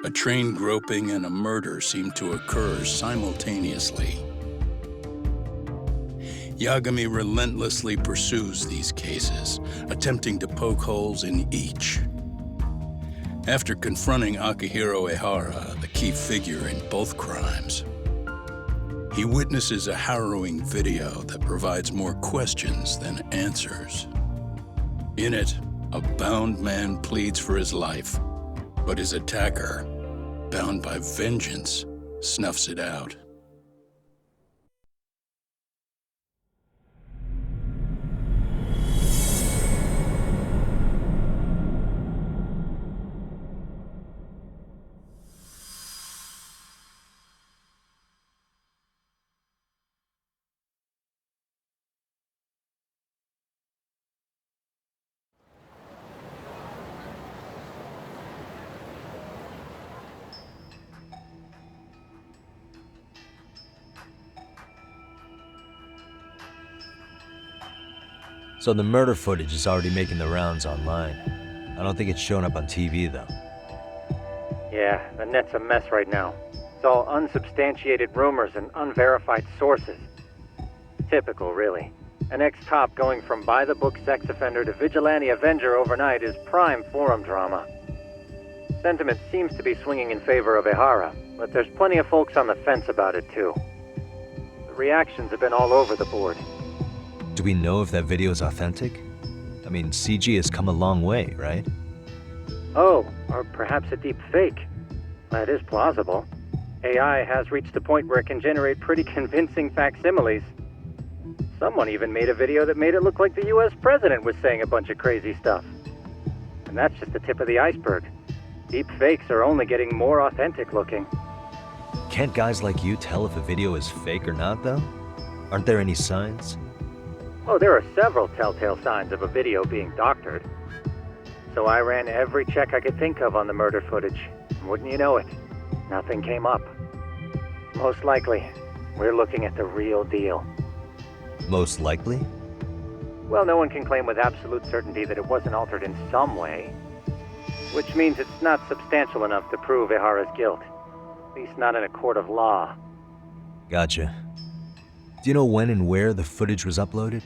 A train groping and a murder seem to occur simultaneously. Yagami relentlessly pursues these cases, attempting to poke holes in each. After confronting Akihiro Ehara, the key figure in both crimes, he witnesses a harrowing video that provides more questions than answers. In it, a bound man pleads for his life, but his attacker, bound by vengeance, snuffs it out. So the murder footage is already making the rounds online. I don't think it's showing up on TV, though. Yeah, the net's a mess right now. It's all unsubstantiated rumors and unverified sources. Typical, really. An ex-cop going from by-the-book sex offender to vigilante avenger overnight is prime forum drama. Sentiment seems to be swinging in favor of Ehara, but there's plenty of folks on the fence about it, too. The reactions have been all over the board. Do we know if that video is authentic? I mean, CG has come a long way, right? Oh, or perhaps a deep fake. That is plausible. AI has reached a point where it can generate pretty convincing facsimiles. Someone even made a video that made it look like the US president was saying a bunch of crazy stuff. And that's just the tip of the iceberg. Deep fakes are only getting more authentic looking. Can't guys like you tell if a video is fake or not, though? Aren't there any signs? Oh, there are several telltale signs of a video being doctored. So I ran every check I could think of on the murder footage. And wouldn't you know it, nothing came up. Most likely, we're looking at the real deal. Most likely? Well, no one can claim with absolute certainty that it wasn't altered in some way. Which means it's not substantial enough to prove Ehara's guilt. At least not in a court of law. Gotcha. Do you know when and where the footage was uploaded?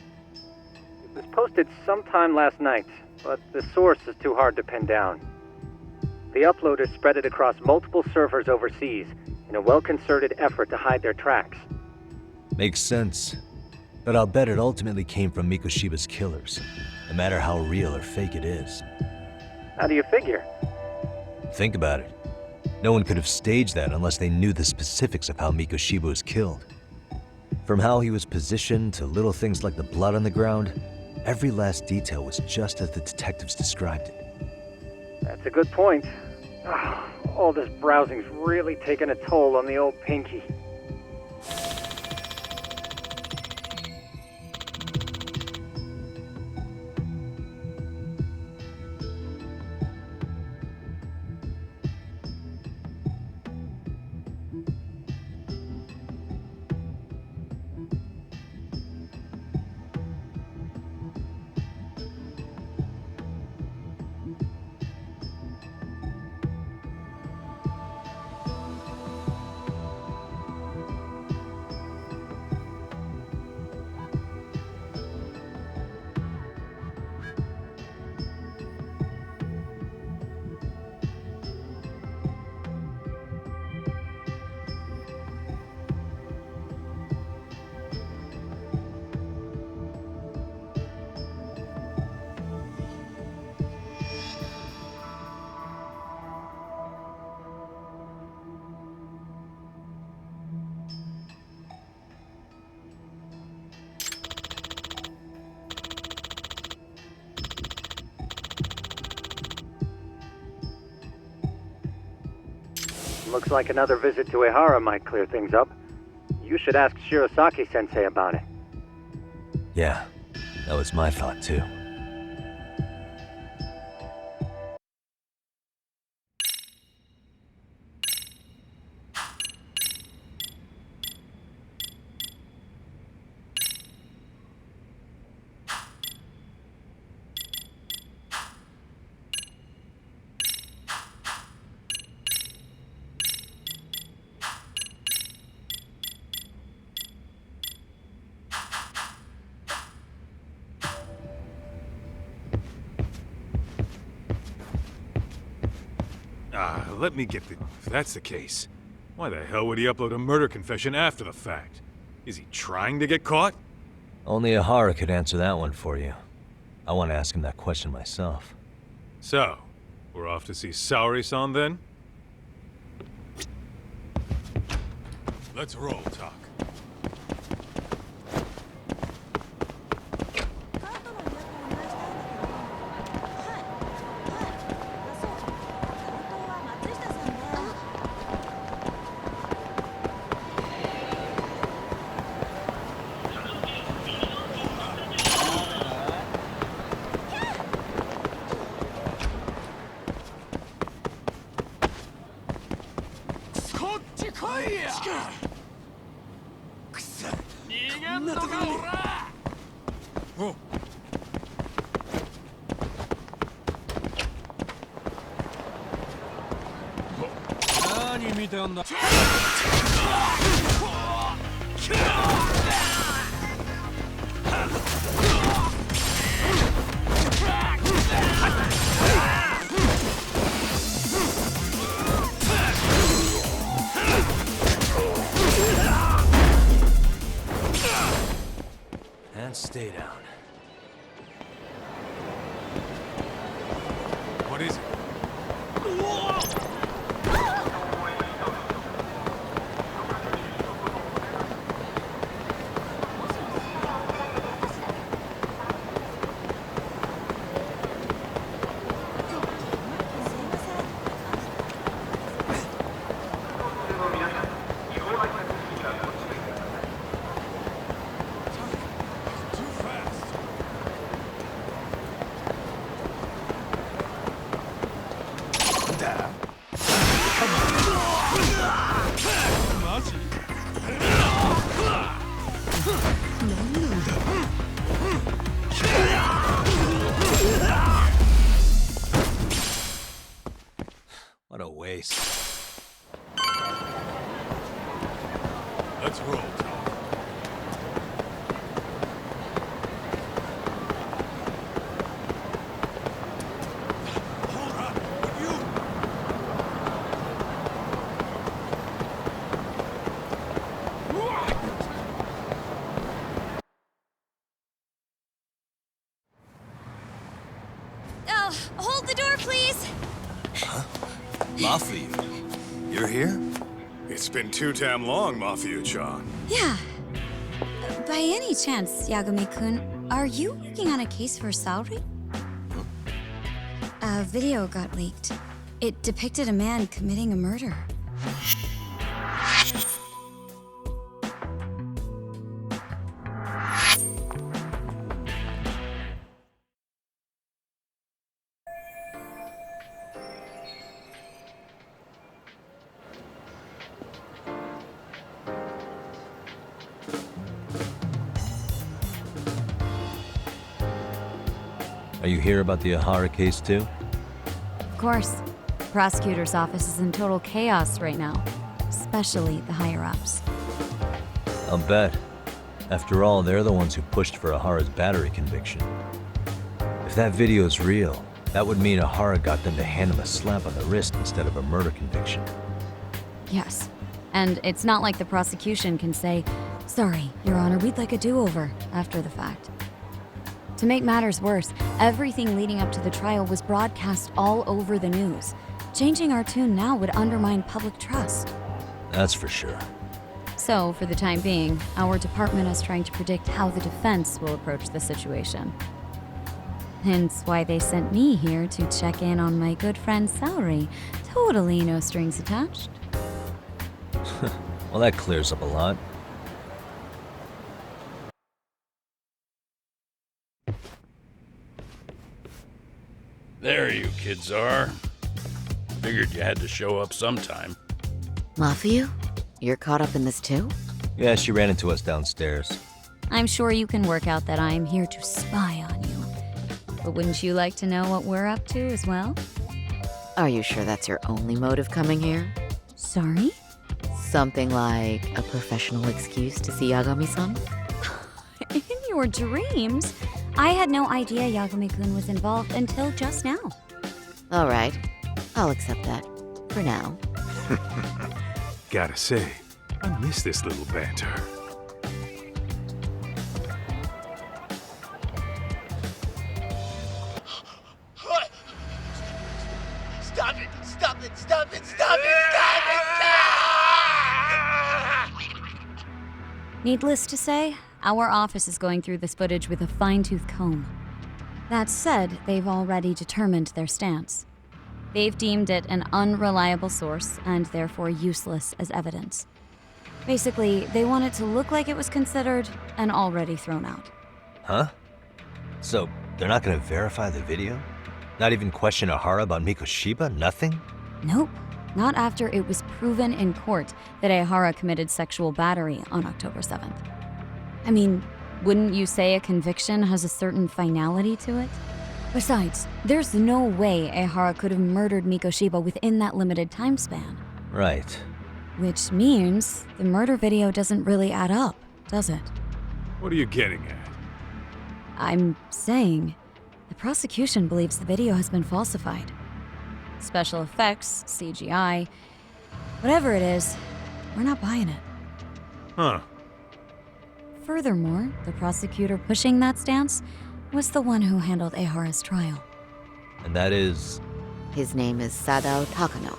It was posted sometime last night, but the source is too hard to pin down. The uploaders spread it across multiple servers overseas in a well-concerted effort to hide their tracks. Makes sense. But I'll bet it ultimately came from Mikoshiba's killers, no matter how real or fake it is. How do you figure? Think about it. No one could have staged that unless they knew the specifics of how Mikoshiba was killed. From how he was positioned to little things like the blood on the ground, every last detail was just as the detectives described it. That's a good point. All this browsing's really taken a toll on the old pinky. Looks like another visit to Ehara might clear things up. You should ask Shirosaki-sensei about it. Yeah, that was my thought too. Let me get the... If that's the case, why the hell would he upload a murder confession after the fact? Is he trying to get caught? Only Ahara could answer that one for you. I want to ask him that question myself. So, we're off to see Saori-san then? Let's roll, Talk. And stay down. What is it? What a waste. Let's roll, Talk. Hold the door, please! Mafia, you're here? It's been too damn long, Mafia-chan. Yeah. By any chance, Yagami-kun, are you working on a case for Saori? A video got leaked. It depicted a man committing a murder. Are you here about the Ahara case too? Of course. Prosecutor's office is in total chaos right now, especially the higher-ups. I'll bet. After all, they're the ones who pushed for Ahara's battery conviction. If that video is real, that would mean Ahara got them to hand him a slap on the wrist instead of a murder conviction. Yes. And it's not like the prosecution can say, "Sorry, Your Honor, we'd like a do-over," after the fact. To make matters worse, everything leading up to the trial was broadcast all over the news. Changing our tune now would undermine public trust. That's for sure. So, for the time being, our department is trying to predict how the defense will approach the situation. Hence why they sent me here to check in on my good friend Saori. Totally no strings attached. Well, that clears up a lot. There you kids are. Figured you had to show up sometime. Mafia? You're caught up in this too? Yeah, she ran into us downstairs. I'm sure you can work out that I'm here to spy on you. But wouldn't you like to know what we're up to as well? Are you sure that's your only motive coming here? Sorry? Something like a professional excuse to see Yagami-san? In your dreams? I had no idea Yagami-kun was involved until just now. All right, I'll accept that. for now. Gotta say, I miss this little banter. Stop it! Stop it! Stop it! Stop it! Stop it! Needless to say, our office is going through this footage with a fine-tooth comb. That said, they've already determined their stance. They've deemed it an unreliable source and therefore useless as evidence. Basically, they want it to look like it was considered and already thrown out. Huh? So, they're not gonna verify the video? Not even question Ahara about Mikoshiba? Nothing? Nope. Not after it was proven in court that Ahara committed sexual battery on October 7th. I mean, wouldn't you say a conviction has a certain finality to it? Besides, there's no way Ahara could have murdered Mikoshiba within that limited time span. Right. Which means the murder video doesn't really add up, does it? What are you getting at? I'm saying the prosecution believes the video has been falsified. Special effects, CGI, whatever it is, we're not buying it. Huh. Furthermore, the prosecutor pushing that stance was the one who handled Ahara's trial. And that is... His name is Sadao Takano.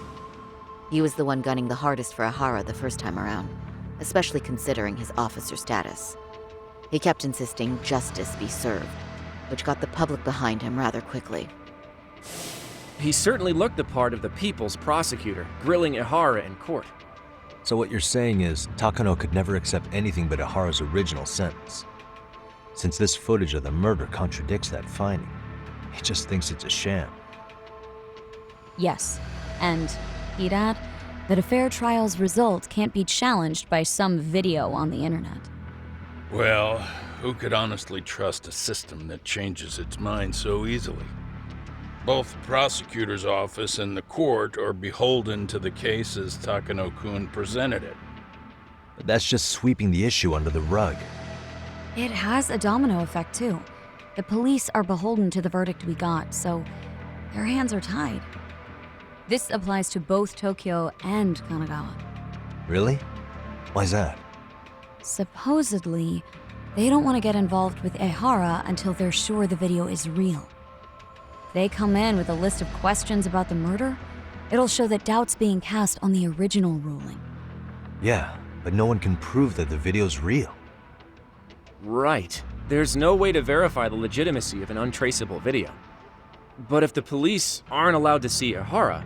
He was the one gunning the hardest for Ahara the first time around, especially considering his officer status. He kept insisting justice be served, which got the public behind him rather quickly. He certainly looked the part of the people's prosecutor, grilling Ahara in court. So what you're saying is, Takano could never accept anything but Ahara's original sentence. Since this footage of the murder contradicts that finding, he just thinks it's a sham. Yes, and he'd add that a fair trial's result can't be challenged by some video on the internet. Well, who could honestly trust a system that changes its mind so easily? Both the prosecutor's office and the court are beholden to the case as Takano-kun presented it. But that's just sweeping the issue under the rug. It has a domino effect, too. The police are beholden to the verdict we got, so their hands are tied. This applies to both Tokyo and Kanagawa. Really? Why's that? Supposedly, they don't want to get involved with Ehara until they're sure the video is real. If they come in with a list of questions about the murder, it'll show that doubt's being cast on the original ruling. Yeah, but no one can prove that the video's real. Right. There's no way to verify the legitimacy of an untraceable video. But if the police aren't allowed to see Ahara,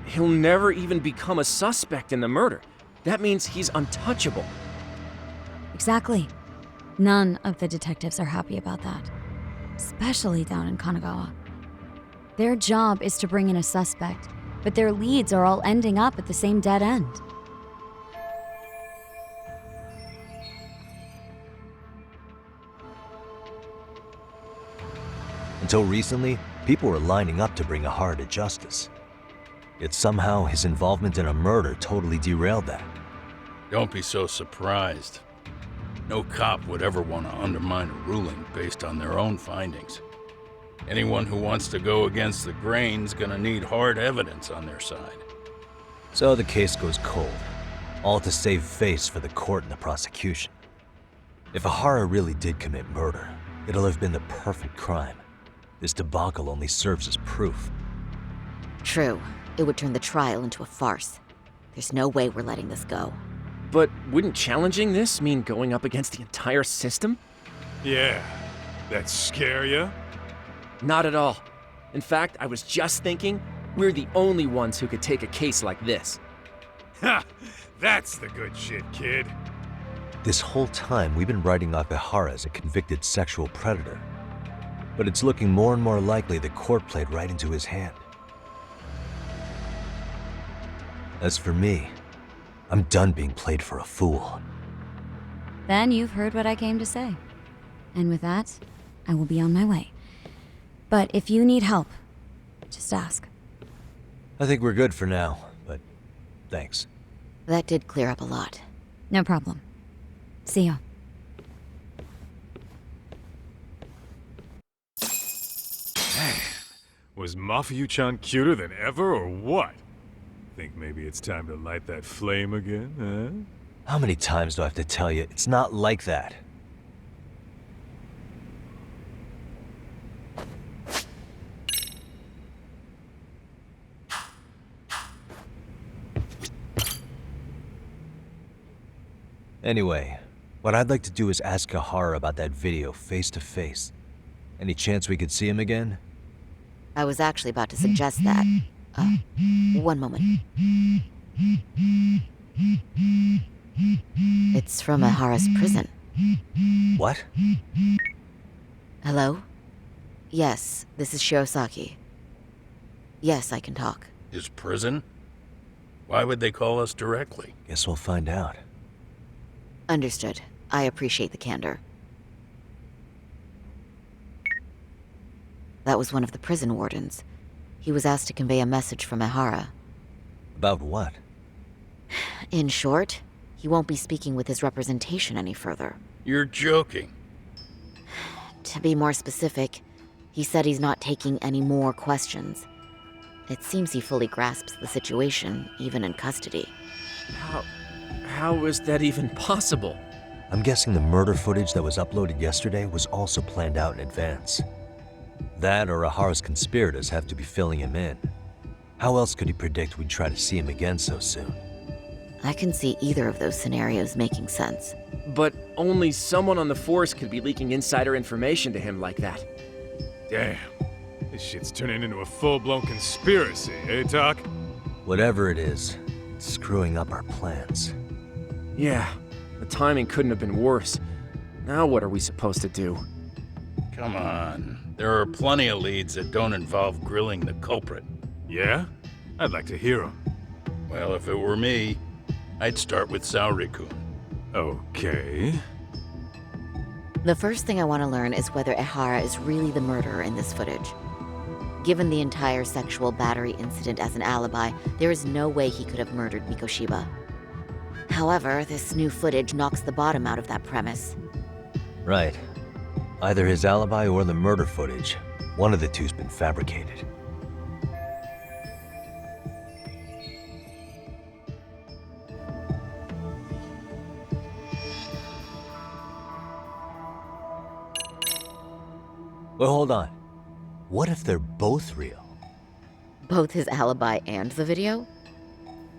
he'll never even become a suspect in the murder. That means he's untouchable. Exactly. None of the detectives are happy about that, especially down in Kanagawa. Their job is to bring in a suspect, but their leads are all ending up at the same dead end. Until recently, people were lining up to bring Ahara to justice. Yet somehow his involvement in a murder totally derailed that. Don't be so surprised. No cop would ever want to undermine a ruling based on their own findings. Anyone who wants to go against the grain's gonna need hard evidence on their side. So the case goes cold, all to save face for the court and the prosecution. If Ahara really did commit murder, it'll have been the perfect crime. This debacle only serves as proof. True, it would turn the trial into a farce. There's no way we're letting this go. But wouldn't challenging this mean going up against the entire system? Yeah. That scare ya? Not at all. In fact, I was just thinking, we're the only ones who could take a case like this. Ha! That's the good shit, kid. This whole time, we've been writing off Ahara as a convicted sexual predator. But it's looking more and more likely the court played right into his hand. As for me, I'm done being played for a fool. Then you've heard what I came to say. And with that, I will be on my way. But if you need help, just ask. I think we're good for now, but thanks. That did clear up a lot. No problem. See ya. Was Mafuyu-chan cuter than ever, or what? Think maybe it's time to light that flame again, huh? How many times do I have to tell you? It's not like that. Anyway, what I'd like to do is ask Kahara about that video face to face. Any chance we could see him again? I was actually about to suggest that. One moment. It's from Ahara's prison. What? Hello? Yes, this is Shirosaki. Yes, I can talk. His prison? Why would they call us directly? Guess we'll find out. Understood. I appreciate the candor. That was one of the prison wardens. He was asked to convey a message from Ahara. About what? In short, he won't be speaking with his representation any further. You're joking. To be more specific, he said he's not taking any more questions. It seems he fully grasps the situation, even in custody. How is that even possible? I'm guessing the murder footage that was uploaded yesterday was also planned out in advance. That or Ahara's conspirators have to be filling him in. How else could he predict we'd try to see him again so soon? I can see either of those scenarios making sense. But only someone on the force could be leaking insider information to him like that. Damn. This shit's turning into a full-blown conspiracy, eh, Doc? Whatever it is, it's screwing up our plans. Yeah, the timing couldn't have been worse. Now what are we supposed to do? Come on. There are plenty of leads that don't involve grilling the culprit. Yeah? I'd like to hear them. Well, if it were me, I'd start with Saori-kun. Okay. The first thing I want to learn is whether Ahara is really the murderer in this footage. Given the entire sexual battery incident as an alibi, there is no way he could have murdered Mikoshiba. However, this new footage knocks the bottom out of that premise. Right. Either his alibi or the murder footage. One of the two's been fabricated. Well, hold on. What if they're both real? Both his alibi and the video?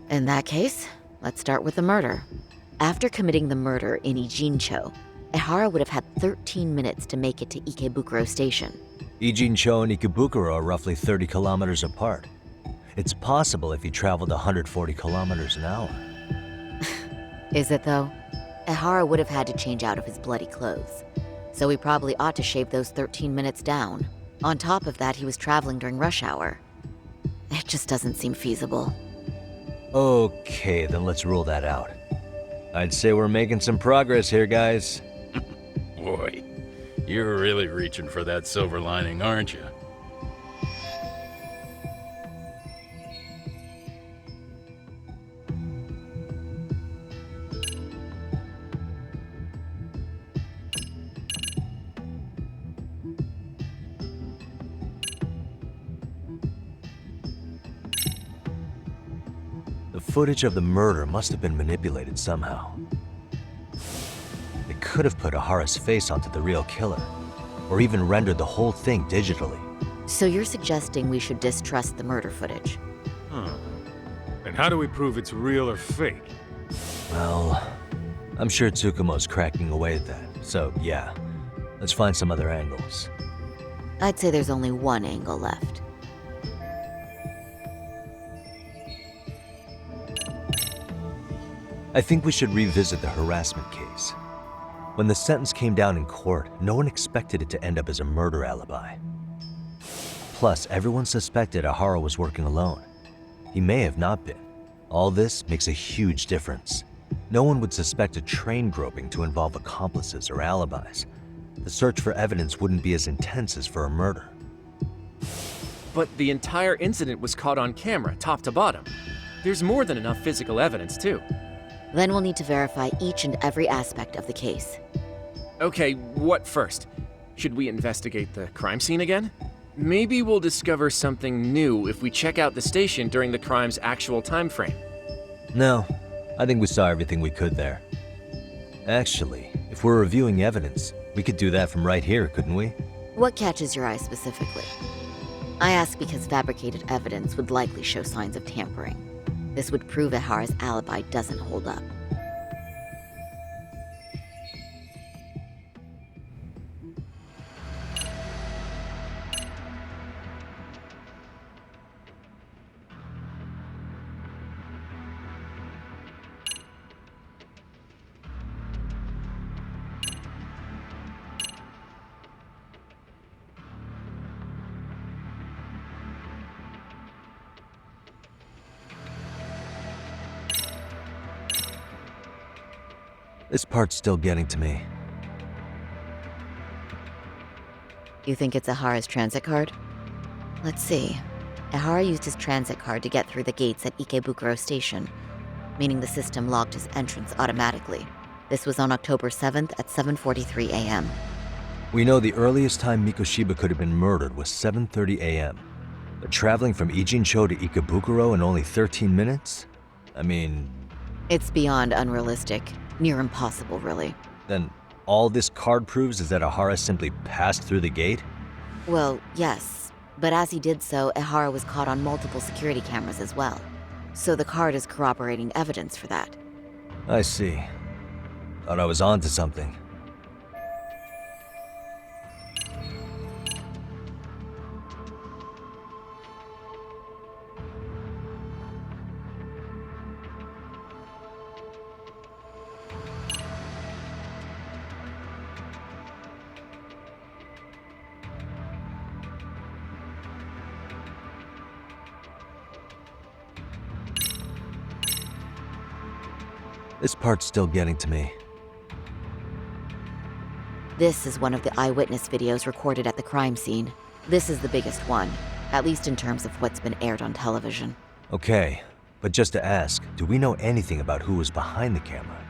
In that case, let's start with the murder. After committing the murder in Ijincho, Ahara would have had 13 minutes to make it to Ikebukuro Station. Ijincho and Ikebukuro are roughly 30 kilometers apart. It's possible if he traveled 140 kilometers an hour. Is it though? Ahara would have had to change out of his bloody clothes. So he probably ought to shave those 13 minutes down. On top of that, he was traveling during rush hour. It just doesn't seem feasible. Okay, then let's rule that out. I'd say we're making some progress here, guys. Boy, you're really reaching for that silver lining, aren't you? The footage of the murder must have been manipulated somehow. They could have put Ahara's face onto the real killer, or even rendered the whole thing digitally. So you're suggesting we should distrust the murder footage? And how do we prove it's real or fake? Well, I'm sure Tsukumo's cracking away at that, so yeah. Let's find some other angles. I'd say there's only one angle left. I think we should revisit the harassment case. When the sentence came down in court, no one expected it to end up as a murder alibi. Plus, everyone suspected Ahara was working alone. He may have not been. All this makes a huge difference. No one would suspect a train groping to involve accomplices or alibis. The search for evidence wouldn't be as intense as for a murder. But the entire incident was caught on camera, top to bottom. There's more than enough physical evidence, too. Then we'll need to verify each and every aspect of the case. Okay, what first? Should we investigate the crime scene again? Maybe we'll discover something new if we check out the station during the crime's actual time frame. No, I think we saw everything we could there. Actually, if we're reviewing evidence, we could do that from right here, couldn't we? What catches your eye specifically? I ask because fabricated evidence would likely show signs of tampering. This would prove Ihara's alibi doesn't hold up. This part's still getting to me. You think it's Ihara's transit card? Let's see. Ihara used his transit card to get through the gates at Ikebukuro Station, meaning the system logged his entrance automatically. This was on October 7th at 7:43 a.m. We know the earliest time Mikoshiba could have been murdered was 7:30 a.m. But traveling from Ijincho to Ikebukuro in only 13 minutes? I mean... It's beyond unrealistic. Near impossible, really. Then all this card proves is that Ihara simply passed through the gate? Well, yes. But as he did so, Ihara was caught on multiple security cameras as well. So the card is corroborating evidence for that. I see. Thought I was onto something. This part's still getting to me. This is one of the eyewitness videos recorded at the crime scene. This is the biggest one, at least in terms of what's been aired on television. Okay, but just to ask, do we know anything about who was behind the camera?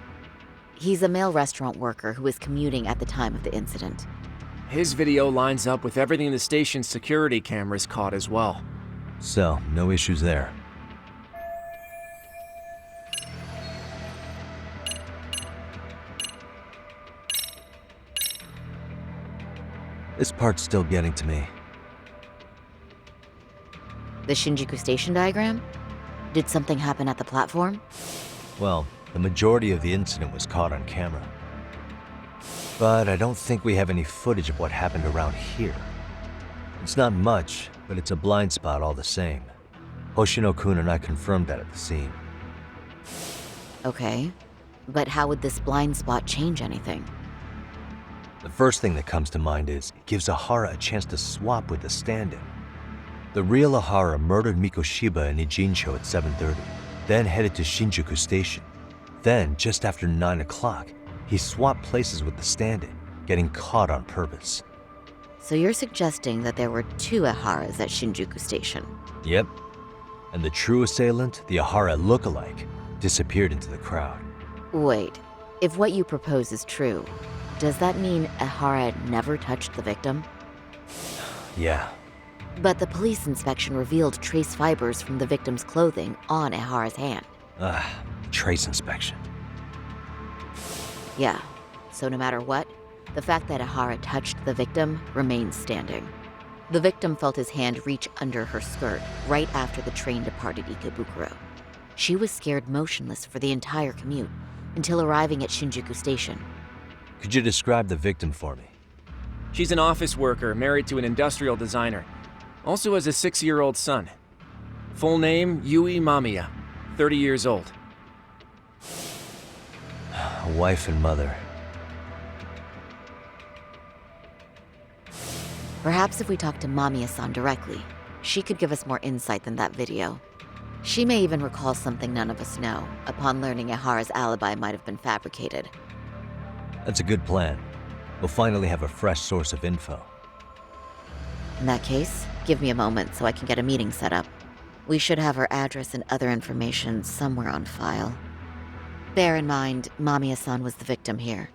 He's a male restaurant worker who was commuting at the time of the incident. His video lines up with everything the station's security cameras caught as well. So, no issues there. This part's still getting to me. The Shinjuku Station diagram? Did something happen at the platform? Well, the majority of the incident was caught on camera. But I don't think we have any footage of what happened around here. It's not much, but it's a blind spot all the same. Hoshino-kun and I confirmed that at the scene. Okay, but how would this blind spot change anything? The first thing that comes to mind is it gives Ihara a chance to swap with the stand-in. The real Ihara murdered Mikoshiba in Ijincho at 7:30, then headed to Shinjuku Station. Then, just after 9 o'clock, he swapped places with the stand-in, getting caught on purpose. So you're suggesting that there were two Iharas at Shinjuku Station? Yep. And the true assailant, the Ihara lookalike, disappeared into the crowd. Wait, if what you propose is true, does that mean Ihara never touched the victim? Yeah. But the police inspection revealed trace fibers from the victim's clothing on Ihara's hand. Trace inspection. Yeah, so no matter what, the fact that Ihara touched the victim remains standing. The victim felt his hand reach under her skirt right after the train departed Ikebukuro. She was scared motionless for the entire commute until arriving at Shinjuku Station. Could you describe the victim for me? She's an office worker married to an industrial designer. Also has a 6-year-old son. Full name, Yui Mamiya, 30 years old. A wife and mother. Perhaps if we talk to Mamiya-san directly, she could give us more insight than that video. She may even recall something none of us know, upon learning Ihara's alibi might have been fabricated. That's a good plan. We'll finally have a fresh source of info. In that case, give me a moment so I can get a meeting set up. We should have her address and other information somewhere on file. Bear in mind, Mamiya-san was the victim here.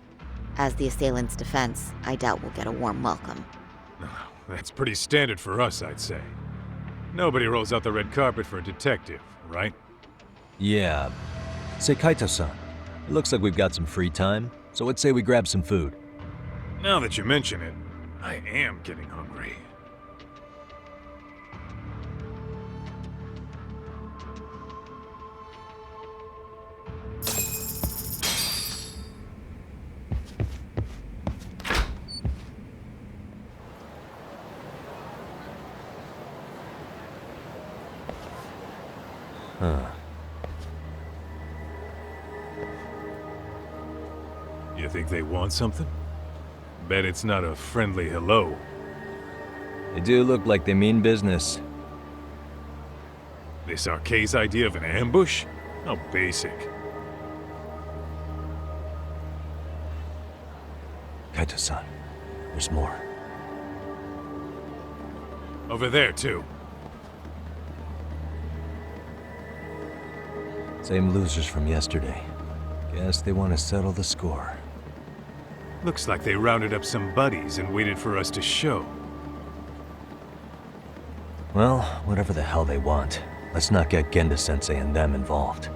As the assailant's defense, I doubt we'll get a warm welcome. That's pretty standard for us, I'd say. Nobody rolls out the red carpet for a detective, right? Yeah. Say, Kaito-san, it looks like we've got some free time, so let's say we grab some food. Now that you mention it, I am getting hungry. Huh. You think they want something? Bet it's not a friendly hello. They do look like they mean business. This Arcade's idea of an ambush? How basic. Kaito-san, there's more. Over there, too. Same losers from yesterday. Guess they want to settle the score. Looks like they rounded up some buddies and waited for us to show. Well, whatever the hell they want, let's not get Genda-sensei and them involved.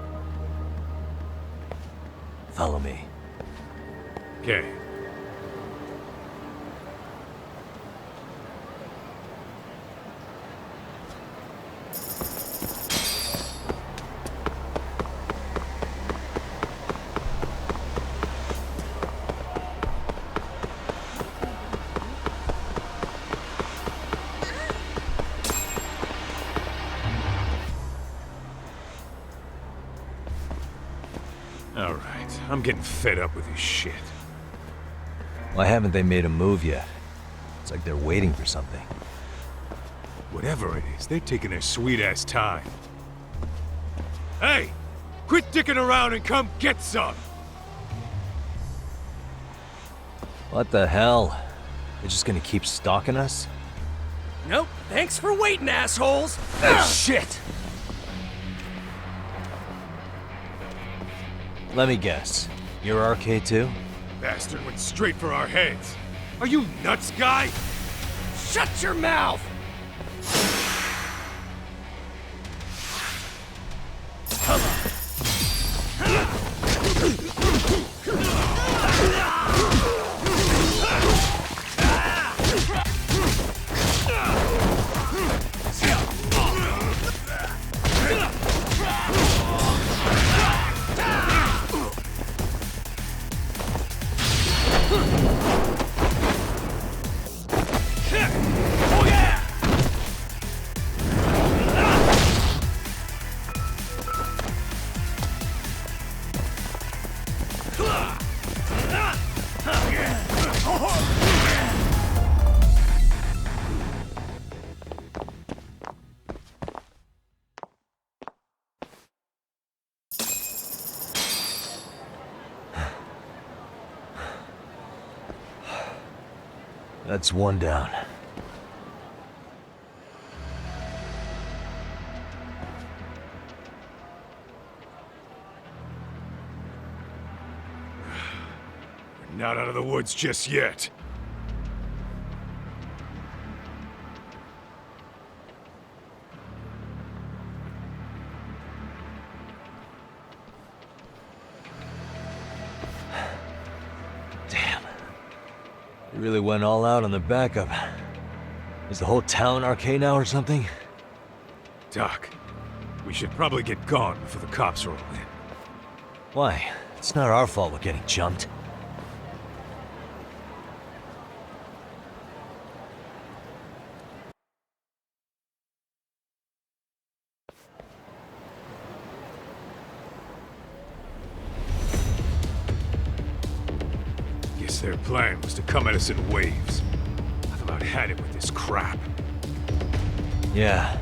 Follow me. Okay. Alright, I'm getting fed up with this shit. Why haven't they made a move yet? It's like they're waiting for something. Whatever it is, they're taking their sweet-ass time. Hey! Quit dicking around and come get some! What the hell? They're just gonna keep stalking us? Nope, thanks for waiting, assholes! Shit! Let me guess. You're RK too? Bastard went straight for our heads. Are you nuts, guy? Shut your mouth! That's one down. We're not out of the woods just yet. They really went all out on the backup. Is the whole town RK now or something? Doc, we should probably get gone before the cops roll in. Why? It's not our fault we're getting jumped. Guess their plan was to come at us in waves. I've about had it with this crap. Yeah.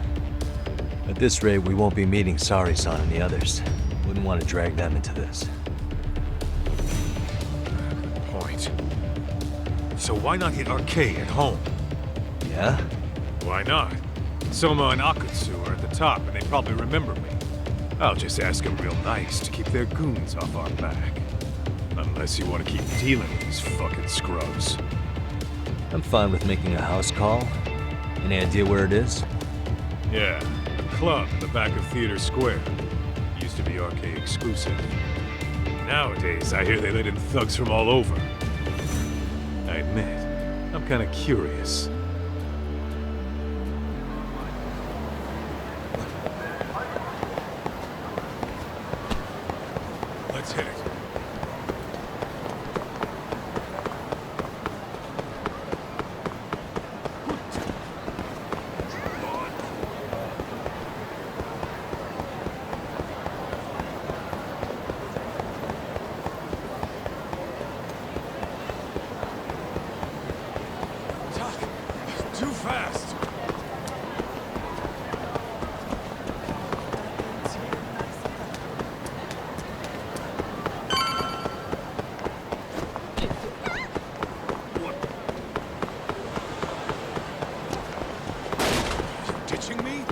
At this rate, we won't be meeting Sari-san and the others. Wouldn't want to drag them into this. Good point. So why not hit RK at home? Yeah? Why not? Soma and Akutsu are at the top, and they probably remember me. I'll just ask them real nice to keep their goons off our back. Unless you want to keep dealing with these fucking scrubs. I'm fine with making a house call, Any idea where it is? Yeah, a club in the back of Theater Square. Used to be arcade exclusive. Nowadays, I hear they let in thugs from all over. I admit, I'm kinda curious. Let's hit it. Too fast. You ditching me?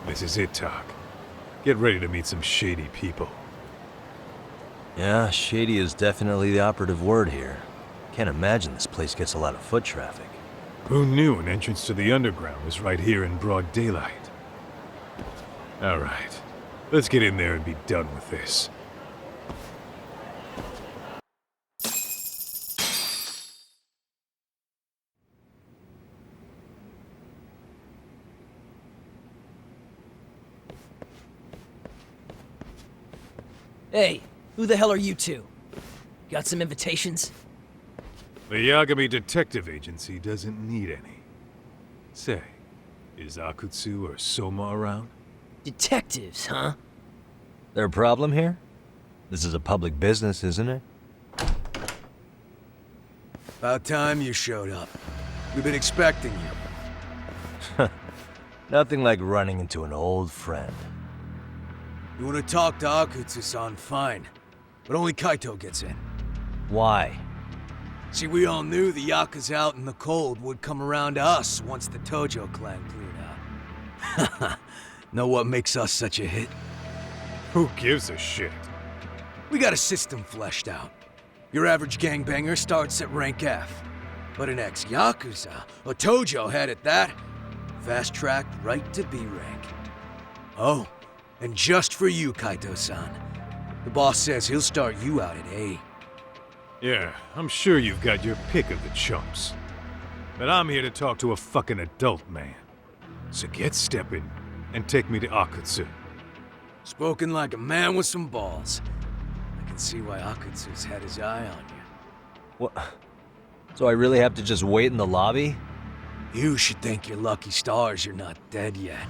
This is it, Tak. Get ready to meet some shady people. Yeah, shady is definitely the operative word here. Can't imagine this place gets a lot of foot traffic. Who knew an entrance to the underground was right here in broad daylight? Alright, let's get in there and be done with this. Hey, who the hell are you two? Got some invitations? The Yagami Detective Agency doesn't need any. Say, is Akutsu or Soma around? Detectives, huh? There a problem here? This is a public business, isn't it? About time you showed up. We've been expecting you. Nothing like running into an old friend. You want to talk to Akutsu-san, fine. But only Kaito gets in. Why? See, we all knew the Yakuza out in the cold would come around to us once the Tojo clan cleared out. Know what makes us such a hit? Who gives a shit? We got a system fleshed out. Your average gangbanger starts at rank F. But an ex-Yakuza, a Tojo head at that, fast-tracked right to B rank. Oh, and just for you, Kaito-san. The boss says he'll start you out at A. Yeah, I'm sure you've got your pick of the chumps. But I'm here to talk to a fucking adult man. So get stepping and take me to Akutsu. Spoken like a man with some balls. I can see why Akutsu's had his eye on you. What? So I really have to just wait in the lobby? You should thank your lucky stars you're not dead yet.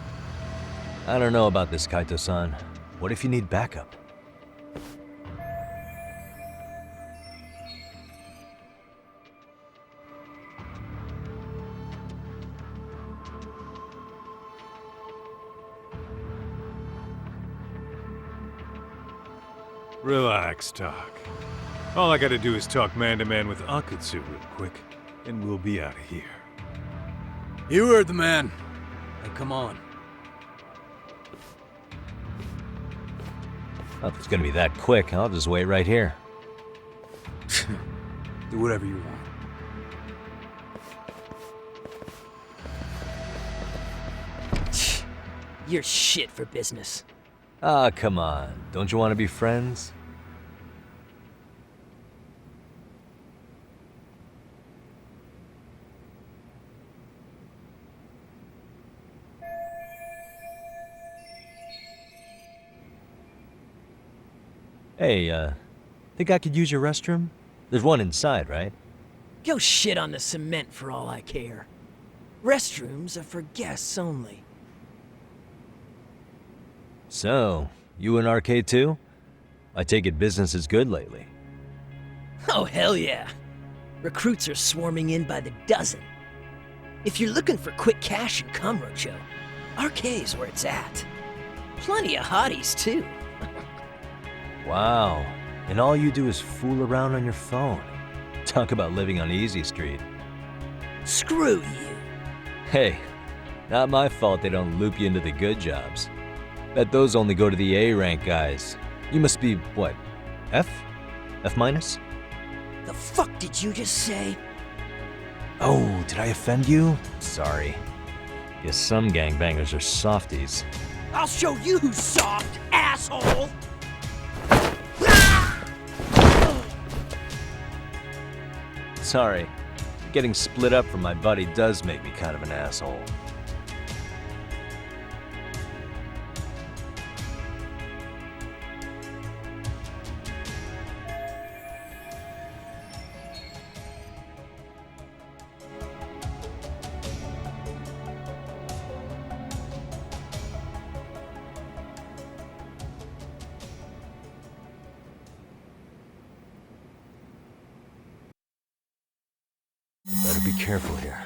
I don't know about this, Kaito-san. What if you need backup? Relax, Tak. All I gotta do is talk man-to-man with Akutsu real quick, and we'll be out of here. You heard the man. Now come on. Well, if it's gonna be that quick, I'll just wait right here. Do whatever you want. You're shit for business. Ah, come on. Don't you want to be friends? Hey, think I could use your restroom? There's one inside, right? Go shit on the cement for all I care. Restrooms are for guests only. So, you in arcade too? I take it business is good lately. Oh, hell yeah. Recruits are swarming in by the dozen. If you're looking for quick cash in Kamurocho, arcade's where it's at. Plenty of hotties, too. Wow. And all you do is fool around on your phone. Talk about living on Easy Street. Screw you. Hey, not my fault they don't loop you into the good jobs. Bet those only go to the A rank guys. You must be, what, F? F minus? The fuck did you just say? Oh, did I offend you? Sorry. Guess some gangbangers are softies. I'll show you who's soft, asshole! Sorry. Getting split up from my buddy does make me kind of an asshole. Better be careful here.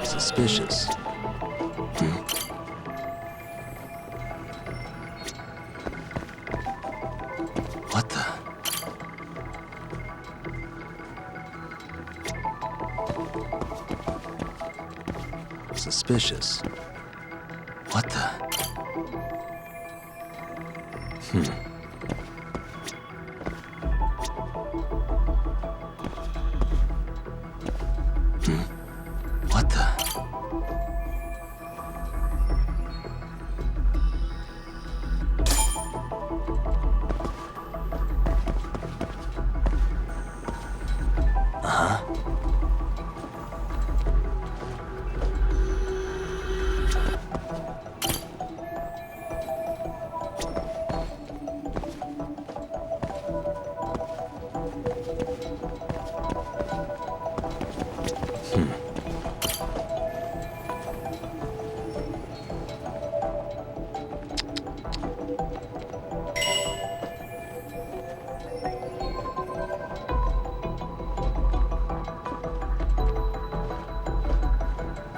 Suspicious. What the? Suspicious. What the? What the?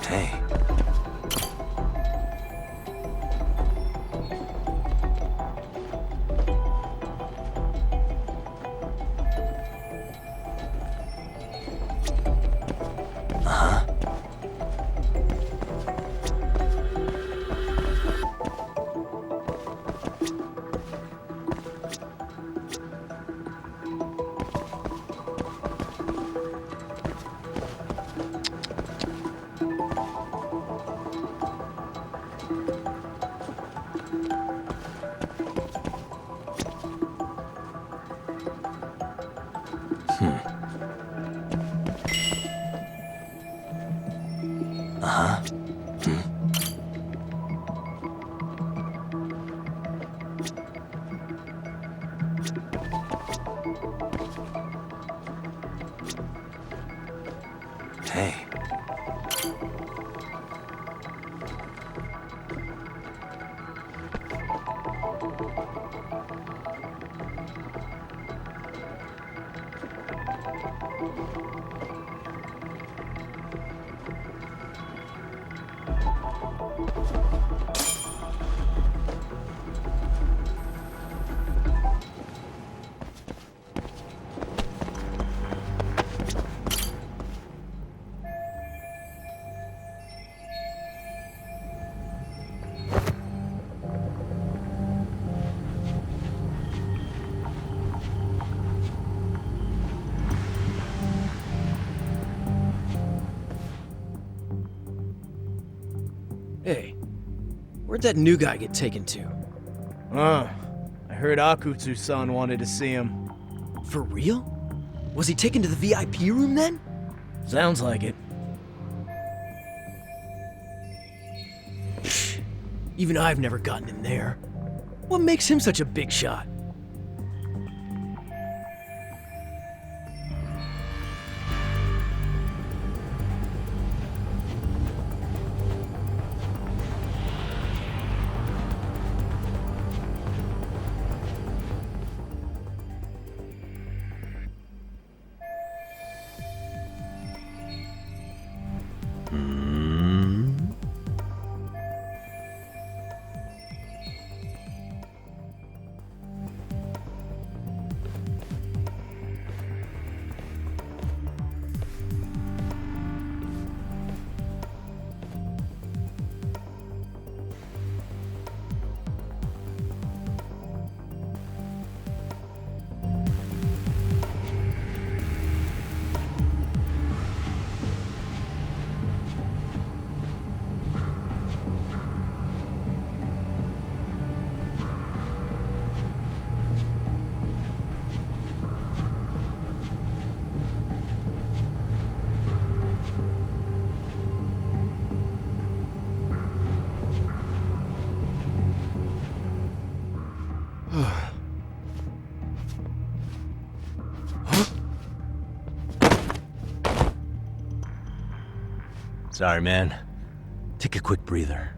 Hey. Hey. Hey, where'd that new guy get taken to? I heard Akutsu-san wanted to see him. For real? Was he taken to the VIP room then? Sounds like it. Even I've never gotten in there. What makes him such a big shot? Sorry, man. Take a quick breather.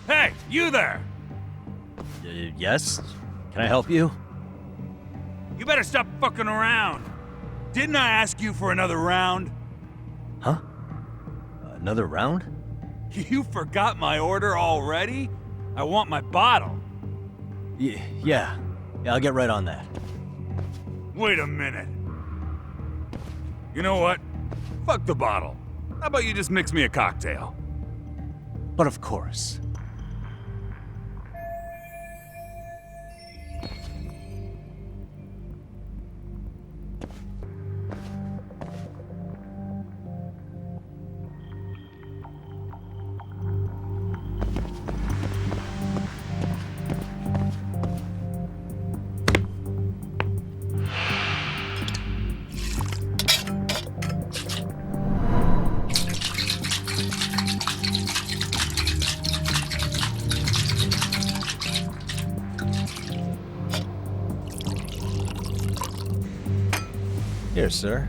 Hey, you there! Yes? Can I help you? You better stop fucking around. Didn't I ask you for another round? Huh? Another round? You forgot my order already? I want my bottle. Yeah, I'll get right on that. Wait a minute. You know what? Fuck the bottle. How about you just mix me a cocktail? But of course. Here, sir.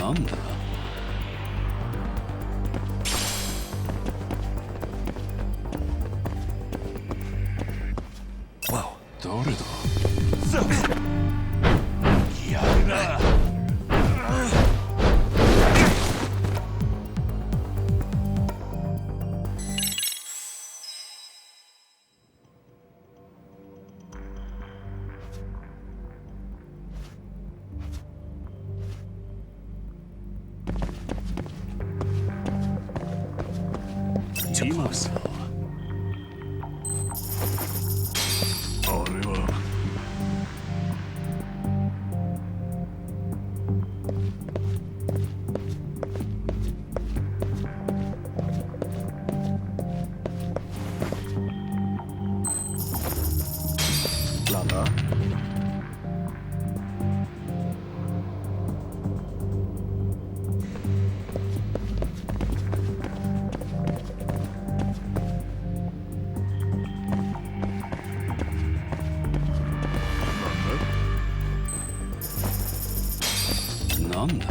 なんだ？誰だ？やるな。今さ、あれはなんだ？なんだ？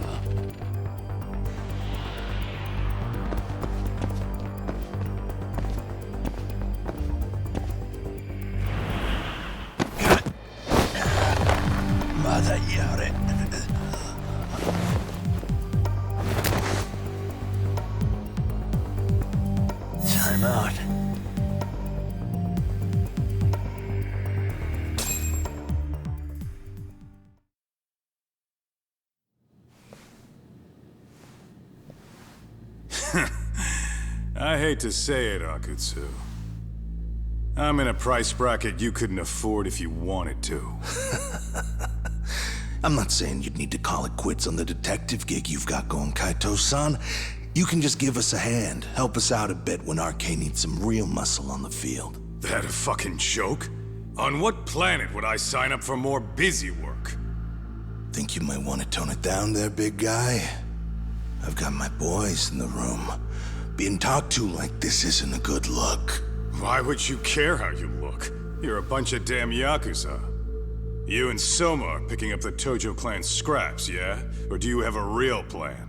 まだやれ。Time out. I hate to say it, Akutsu. I'm in a price bracket you couldn't afford if you wanted to. I'm not saying you'd need to call it quits on the detective gig you've got going, Kaito-san. You can just give us a hand, help us out a bit when RK needs some real muscle on the field. That a fucking joke? On what planet would I sign up for more busy work? Think you might want to tone it down there, big guy? I've got my boys in the room. Being talked to like this isn't a good look. Why would you care how you look? You're a bunch of damn Yakuza. You and Soma are picking up the Tojo clan scraps, yeah? Or do you have a real plan?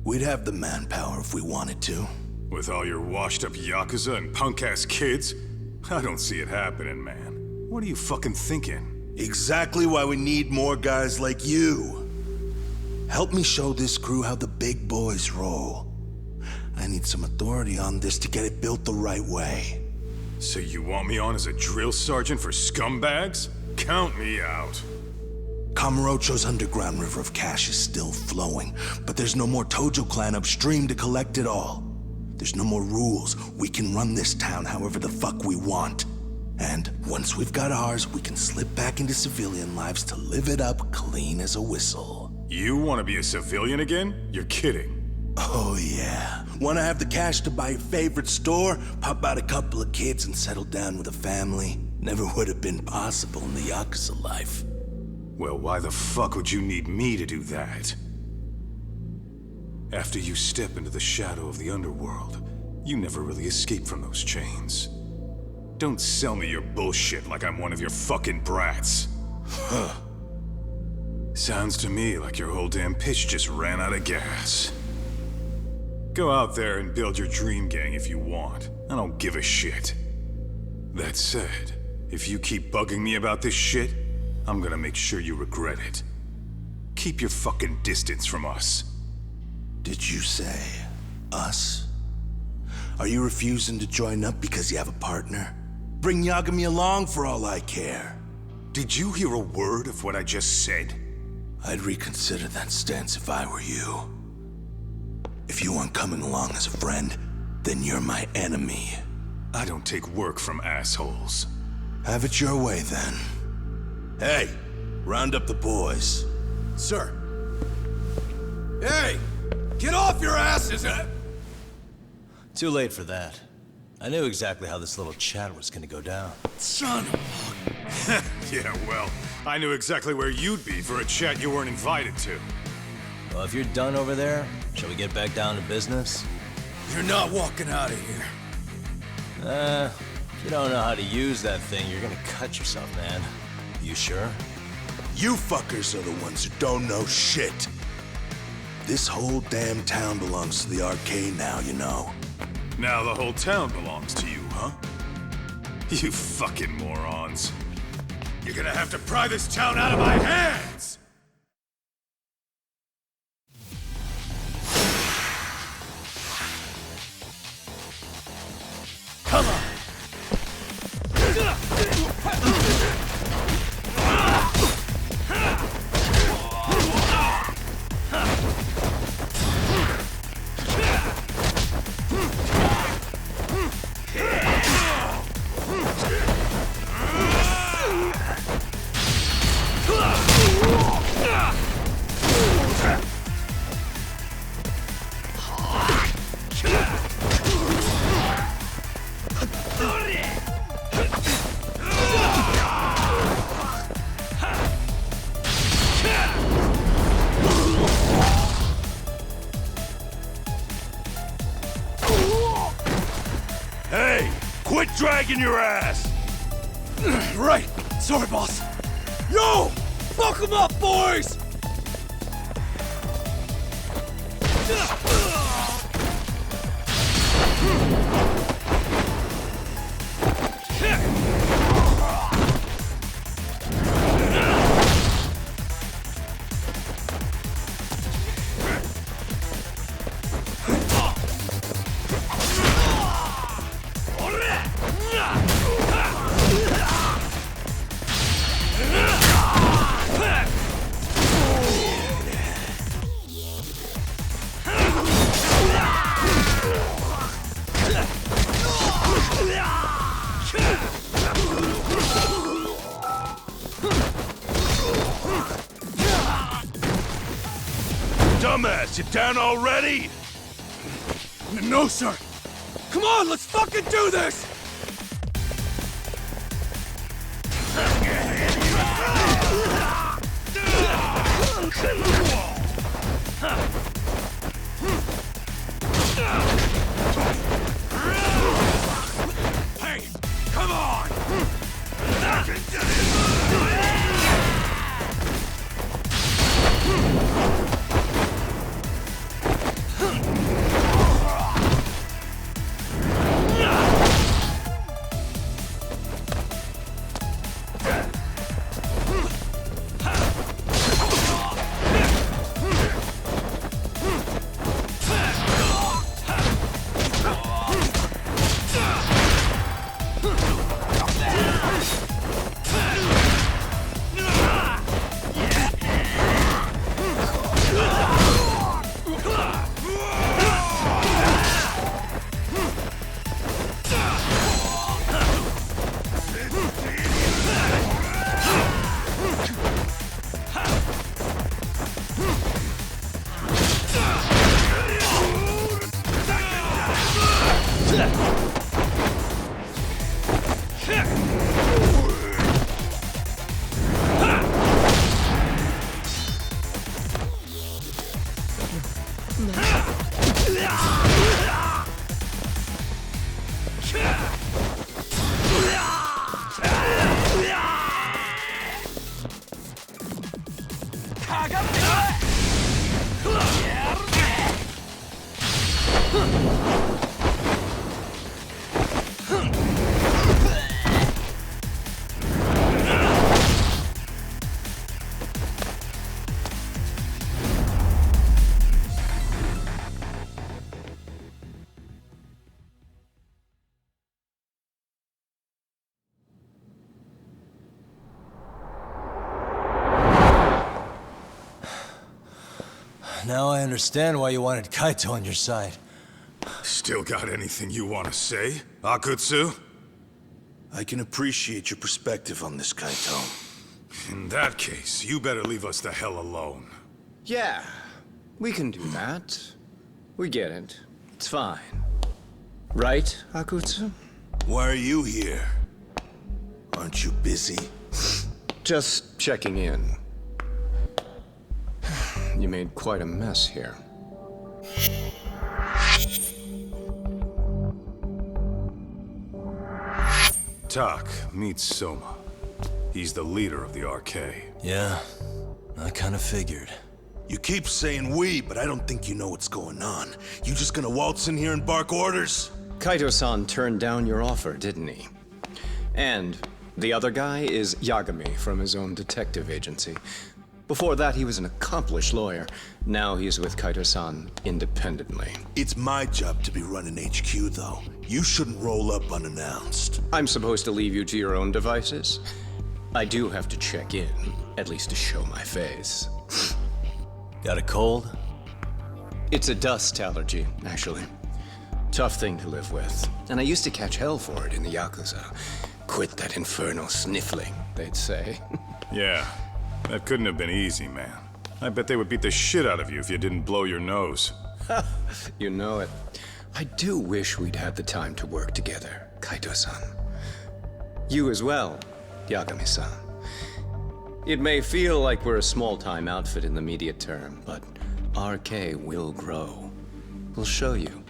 We'd have the manpower if we wanted to. With all your washed-up Yakuza and punk-ass kids? I don't see it happening, man. What are you fucking thinking? Exactly why we need more guys like you. Help me show this crew how the big boys roll. I need some authority on this to get it built the right way. So you want me on as a drill sergeant for scumbags? Count me out. Kamurocho's underground river of cash is still flowing, but there's no more Tojo clan upstream to collect it all. There's no more rules. We can run this town however the fuck we want. And once we've got ours, we can slip back into civilian lives to live it up clean as a whistle. You want to be a civilian again? You're kidding. Oh yeah. Want to have the cash to buy your favorite store, pop out a couple of kids and settle down with a family? Never would have been possible in the Yakuza life. Well, why the fuck would you need me to do that? After you step into the shadow of the underworld, you never really escape from those chains. Don't sell me your bullshit like I'm one of your fucking brats. Huh. Sounds to me like your whole damn pitch just ran out of gas. Go out there and build your dream gang if you want. I don't give a shit. That said, If you keep bugging me about this shit, I'm gonna make sure you regret it. Keep your fucking distance from us. Did you say us? Are you refusing to join up because you have a partner? Bring Yagami along for all I care. Did you hear a word of what I just said? I'd reconsider that stance if I were you. If you aren't coming along as a friend, then you're my enemy. I don't take work from assholes. Have it your way, then. Hey, round up the boys. Sir. Hey! Get off your asses! Too late for that. I knew exactly how this little chat was gonna go down. Son of Yeah, well, I knew exactly where you'd be for a chat you weren't invited to. Well, if you're done over there, shall we get back down to business? You're not walking out of here. If you don't know how to use that thing, you're gonna cut yourself, man. You sure? You fuckers are the ones who don't know shit. This whole damn town belongs to the arcade now, you know. Now the whole town belongs to you, huh? You fucking morons. You're gonna have to pry this town out of my hands! Come on! Hey! Quit dragging your ass! Right! Sorry, boss! Yo! Fuck 'em up, boys! Dumbass, you down already? No, sir! Come on, let's fucking do this! Hey, come on! Now I understand why you wanted Kaito on your side. Still got anything you want to say, Akutsu? I can appreciate your perspective on this, Kaito. In that case, you better leave us the hell alone. Yeah, we can do that. We get it. It's fine. Right, Akutsu? Why are you here? Aren't you busy? Just checking in. You made quite a mess here. Tak, meet Soma. He's the leader of the RK. Yeah, I kind of figured. You keep saying we, but I don't think you know what's going on. You just gonna waltz in here and bark orders? Kaito-san turned down your offer, didn't he? And the other guy is Yagami from his own detective agency. Before that, he was an accomplished lawyer. Now he's with Kaito-san independently. It's my job to be running HQ, though. You shouldn't roll up unannounced. I'm supposed to leave you to your own devices? I do have to check in, at least to show my face. Got a cold? It's a dust allergy, actually. Tough thing to live with. And I used to catch hell for it in the Yakuza. Quit that infernal sniffling, they'd say. Yeah, that couldn't have been easy, man. I bet they would beat the shit out of you if you didn't blow your nose. You know it. I do wish we'd had the time to work together, Kaito-san. You as well, Yagami-san. It may feel like we're a small-time outfit in the immediate term, but RK will grow. We'll show you.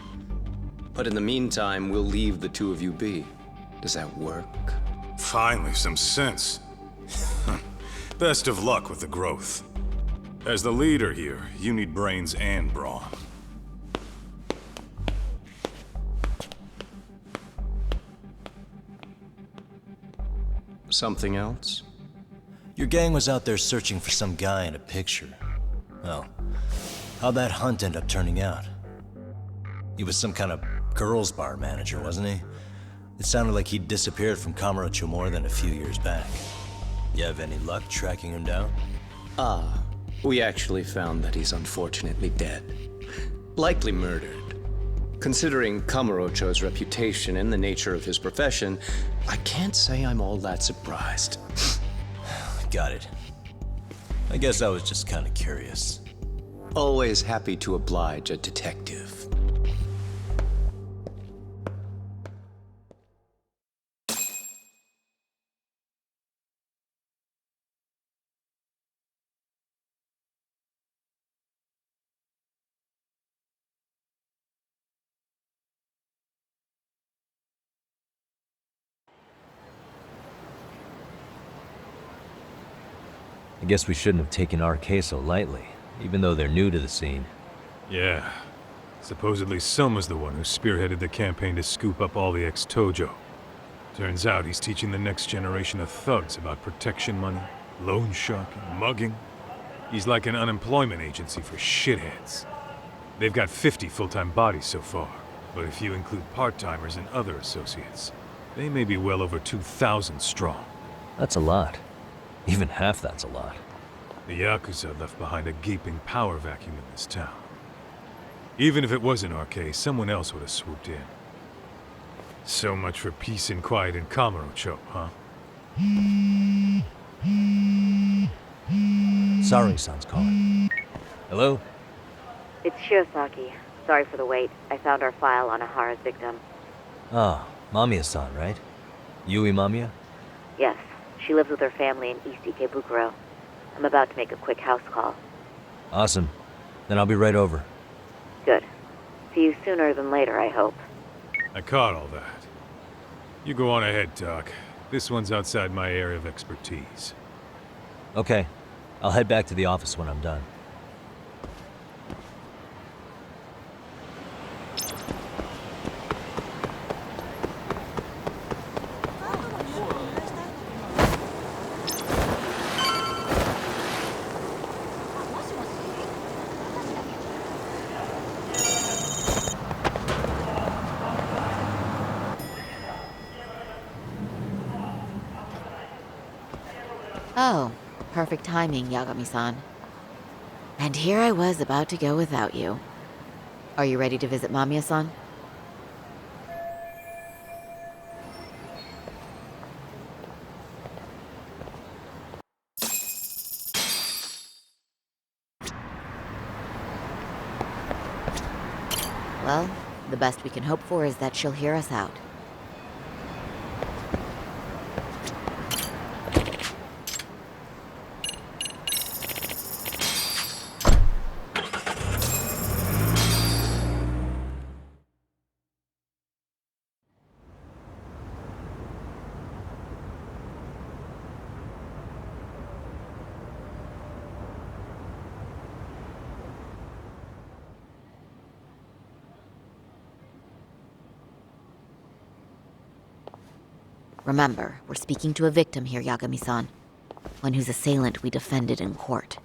But in the meantime, we'll leave the two of you be. Does that work? Finally, some sense. Best of luck with the growth. As the leader here, you need brains and brawn. Something else? Your gang was out there searching for some guy in a picture. Well, how'd that hunt end up turning out? He was some kind of girls' bar manager, wasn't he? It sounded like he'd disappeared from Kamurocho more than a few years back. You have any luck tracking him down? We actually found that he's unfortunately dead. Likely murdered. Considering Kamurocho's reputation and the nature of his profession, I can't say I'm all that surprised. Got it. I guess I was just kind of curious. Always happy to oblige a detective. I guess we shouldn't have taken RK so lightly, even though they're new to the scene. Yeah. Supposedly Soma's the one who spearheaded the campaign to scoop up all the ex-Tojo. Turns out he's teaching the next generation of thugs about protection money, loan sharking, mugging. He's like an unemployment agency for shitheads. They've got 50 full-time bodies so far, but if you include part-timers and other associates, they may be well over 2,000 strong. That's a lot. Even half that's a lot. The Yakuza left behind a gaping power vacuum in this town. Even if it wasn't RK, someone else would have swooped in. So much for peace and quiet in Kamurocho, huh? Sorry-san's calling. Hello? It's Shiosaki. Sorry for the wait. I found our file on Ahara's victim. Ah, Mamiya-san, right? Yui Mamiya? Yes, she lives with her family in East Ikebukuro. I'm about to make a quick house call. Awesome. Then I'll be right over. Good. See you sooner than later, I hope. I caught all that. You go on ahead, Doc. This one's outside my area of expertise. Okay. I'll head back to the office when I'm done. Oh, perfect timing, Yagami-san. And here I was about to go without you. Are you ready to visit Mamiya-san? Well, the best we can hope for is that she'll hear us out. Remember, we're speaking to a victim here, Yagami-san. One whose assailant we defended in court.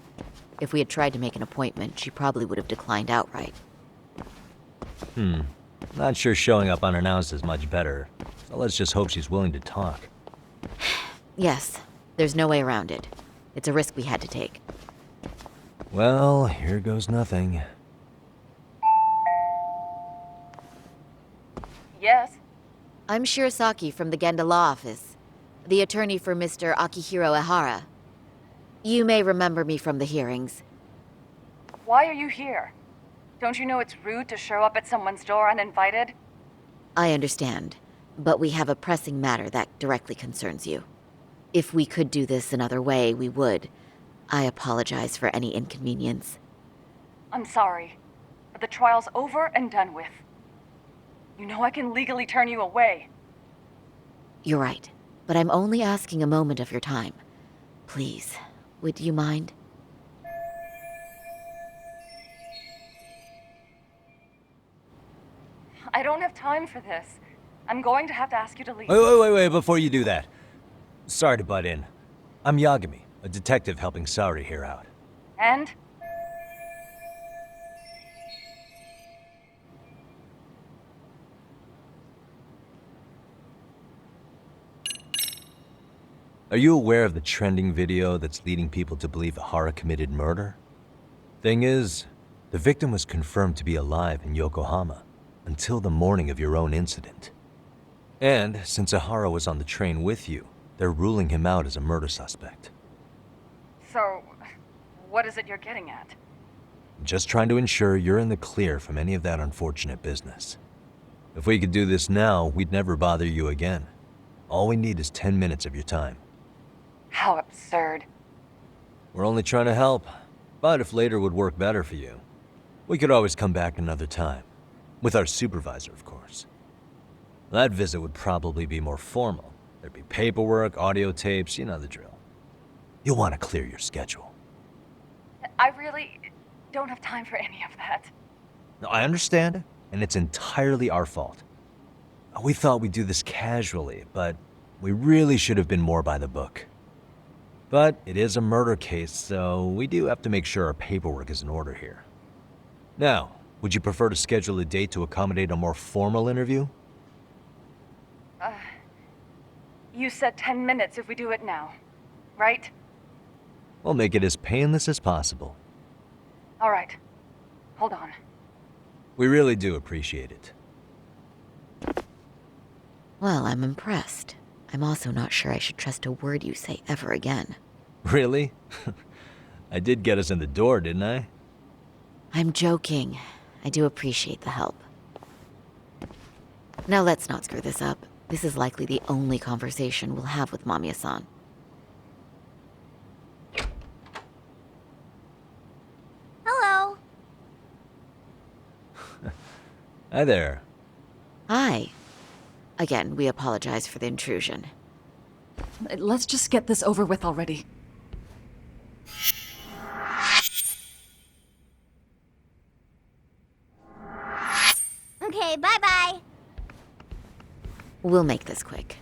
If we had tried to make an appointment, she probably would have declined outright. Not sure showing up unannounced is much better, so let's just hope she's willing to talk. Yes, there's no way around it. It's a risk we had to take. Well, here goes nothing. Yes? I'm Shirasaki from the Genda Law Office, the attorney for Mr. Akihiro Ehara. You may remember me from the hearings. Why are you here? Don't you know it's rude to show up at someone's door uninvited? I understand, but we have a pressing matter that directly concerns you. If we could do this another way, we would. I apologize for any inconvenience. I'm sorry, but the trial's over and done with. You know I can legally turn you away. You're right, but I'm only asking a moment of your time. Please, would you mind? I don't have time for this. I'm going to have to ask you to leave. Wait, before you do that. Sorry to butt in. I'm Yagami, a detective helping Saori here out. And? Are you aware of the trending video that's leading people to believe Ehara committed murder? Thing is, the victim was confirmed to be alive in Yokohama until the morning of your own incident. And since Ehara was on the train with you, they're ruling him out as a murder suspect. So, what is it you're getting at? Just trying to ensure you're in the clear from any of that unfortunate business. If we could do this now, we'd never bother you again. All we need is 10 minutes of your time. How absurd. We're only trying to help, but if later would work better for you, we could always come back another time. With our supervisor, of course. That visit would probably be more formal. There'd be paperwork, audio tapes, you know the drill. You'll want to clear your schedule. I really don't have time for any of that. No, I understand, and it's entirely our fault. We thought we'd do this casually, but we really should have been more by the book. But it is a murder case, so we do have to make sure our paperwork is in order here. Now, would you prefer to schedule a date to accommodate a more formal interview? You said 10 minutes if we do it now, right? We'll make it as painless as possible. All right. Hold on. We really do appreciate it. Well, I'm impressed. I'm also not sure I should trust a word you say ever again. Really? I did get us in the door, didn't I? I'm joking. I do appreciate the help. Now let's not screw this up. This is likely the only conversation we'll have with Mamiya-san. Hello. Hi there. Hi. Again, we apologize for the intrusion. Let's just get this over with already. Okay, bye-bye. We'll make this quick.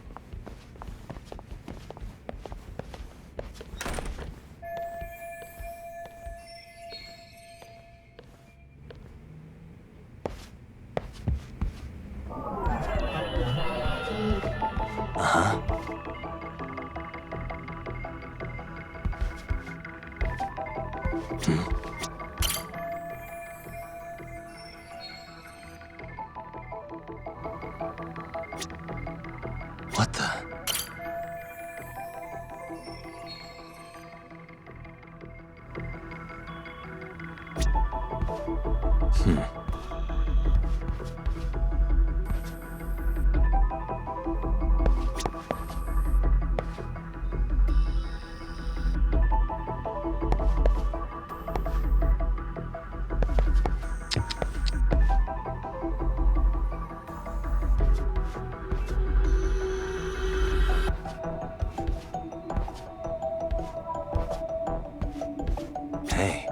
Hey,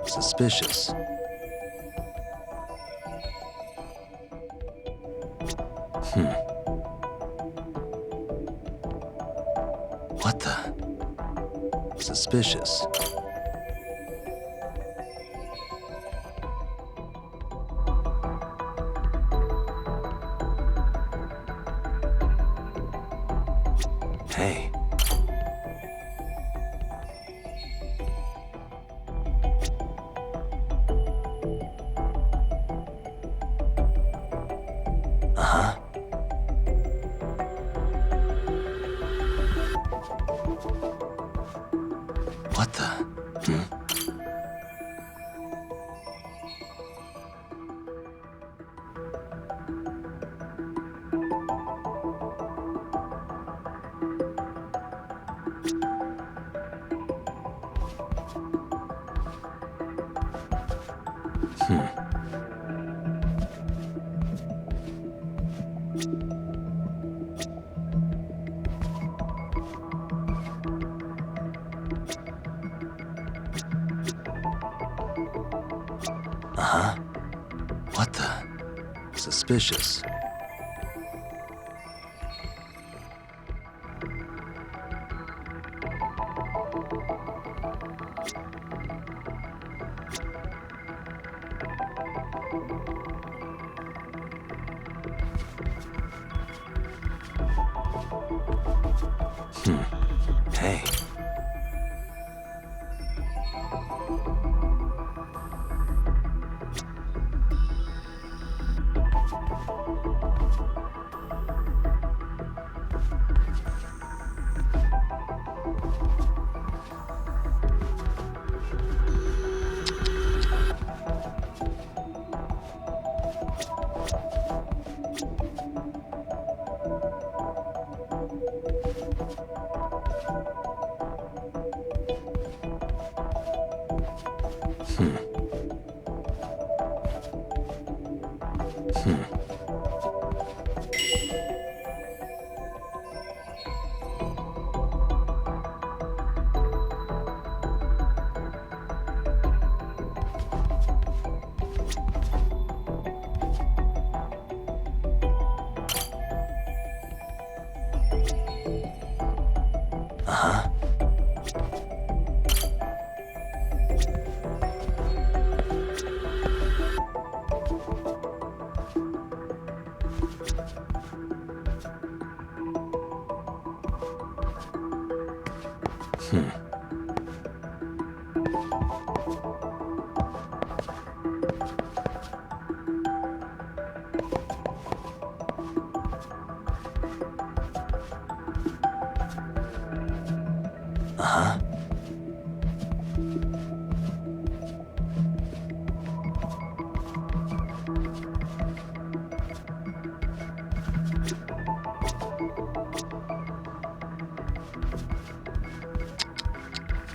suspicious. What the? Suspicious. Hey. What the? What the? Suspicious. Hey.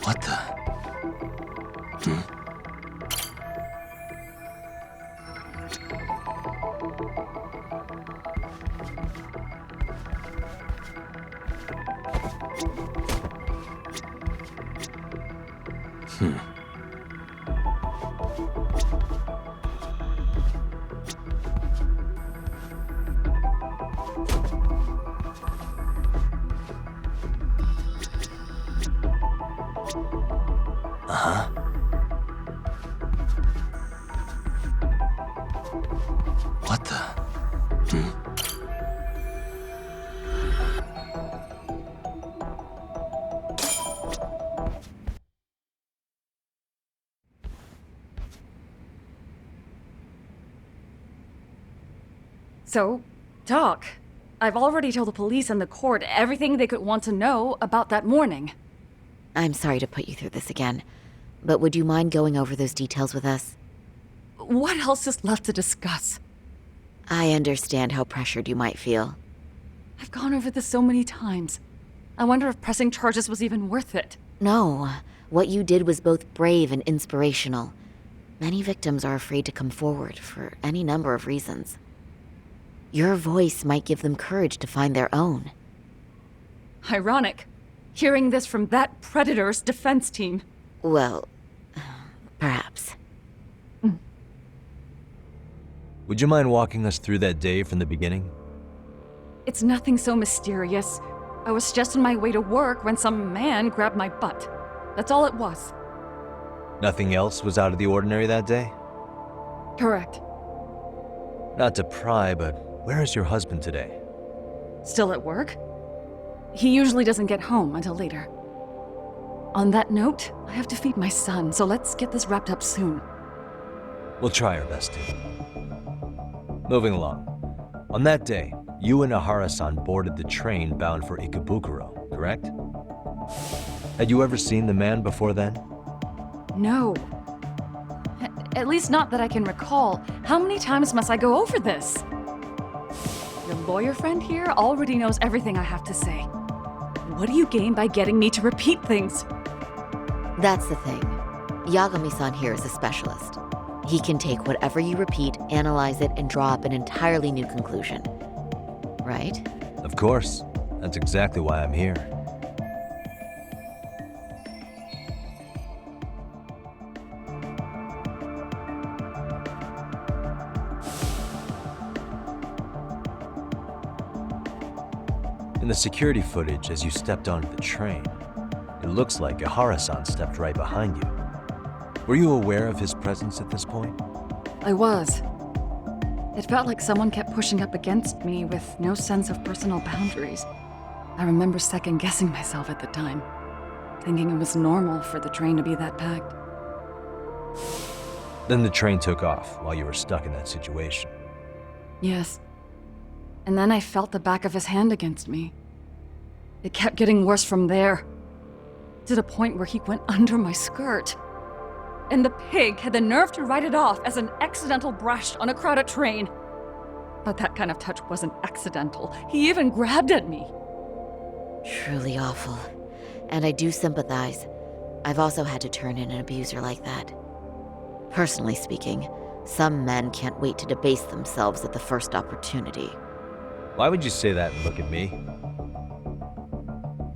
What the? What the? So, talk. I've already told the police and the court everything they could want to know about that morning. I'm sorry to put you through this again, but would you mind going over those details with us? what else is left to discuss? I understand how pressured you might feel. I've gone over this so many times. I wonder if pressing charges was even worth it. No, what you did was both brave and inspirational. Many victims are afraid to come forward for any number of reasons. Your voice might give them courage to find their own. Ironic, hearing this from that predator's defense team. Well, perhaps. Would you mind walking us through that day from the beginning? It's nothing so mysterious. I was just on my way to work when some man grabbed my butt. That's all it was. Nothing else was out of the ordinary that day? Correct. Not to pry, but where is your husband today? Still at work? He usually doesn't get home until later. On that note, I have to feed my son, so let's get this wrapped up soon. We'll try our best to. Moving along. On that day, you and Ahara-san boarded the train bound for Ikebukuro, correct? Had you ever seen the man before then? No. At least not that I can recall. How many times must I go over this? Your lawyer friend here already knows everything I have to say. What do you gain by getting me to repeat things? That's the thing. Yagami-san here is a specialist. He can take whatever you repeat, analyze it, and draw up an entirely new conclusion. Right? Of course. That's exactly why I'm here. In the security footage as you stepped onto the train, it looks like Ahara-san stepped right behind you. Were you aware of his presence at this point? I was. It felt like someone kept pushing up against me with no sense of personal boundaries. I remember second-guessing myself at the time, thinking it was normal for the train to be that packed. Then the train took off while you were stuck in that situation. Yes. And then I felt the back of his hand against me. It kept getting worse from there, to the point where he went under my skirt. And the pig had the nerve to write it off as an accidental brush on a crowded train. But that kind of touch wasn't accidental. He even grabbed at me. Truly awful. And I do sympathize. I've also had to turn in an abuser like that. Personally speaking, some men can't wait to debase themselves at the first opportunity. Why would you say that and look at me?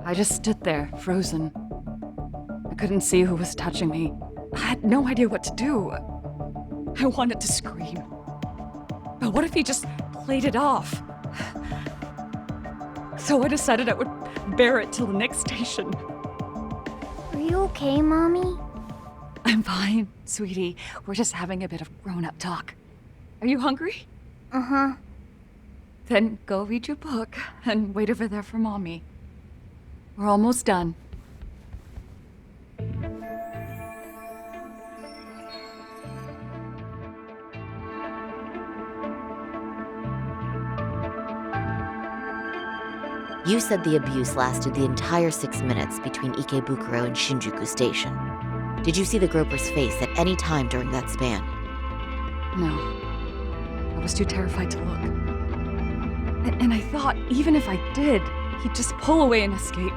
I just stood there, frozen. I couldn't see who was touching me. I had no idea what to do. I wanted to scream. But what if he just played it off? So I decided I would bear it till the next station. Are you okay, Mommy? I'm fine, sweetie. We're just having a bit of grown-up talk. Are you hungry? Uh-huh. Then go read your book and wait over there for Mommy. We're almost done. You said the abuse lasted the entire 6 minutes between Ikebukuro and Shinjuku Station. Did you see the groper's face at any time during that span? No. I was too terrified to look. And I thought, even if I did, he'd just pull away and escape.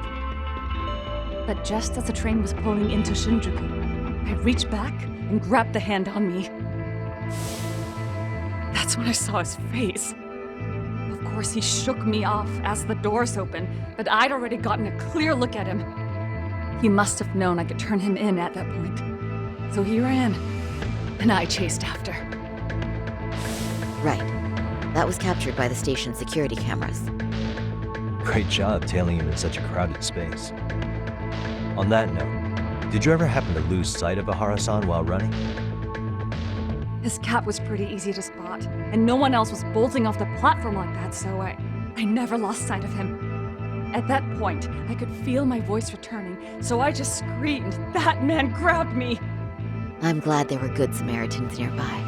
But just as the train was pulling into Shinjuku, I reached back and grabbed the hand on me. That's when I saw his face. Of course, he shook me off as the doors opened, but I'd already gotten a clear look at him. He must have known I could turn him in at that point. So he ran, and I chased after. Right. That was captured by the station's security cameras. Great job tailing him in such a crowded space. On that note, did you ever happen to lose sight of Ahara-san while running? His cap was pretty easy to spot, and no one else was bolting off the platform like that, so I never lost sight of him. At that point, I could feel my voice returning, so I just screamed, "That man grabbed me!" I'm glad there were good Samaritans nearby.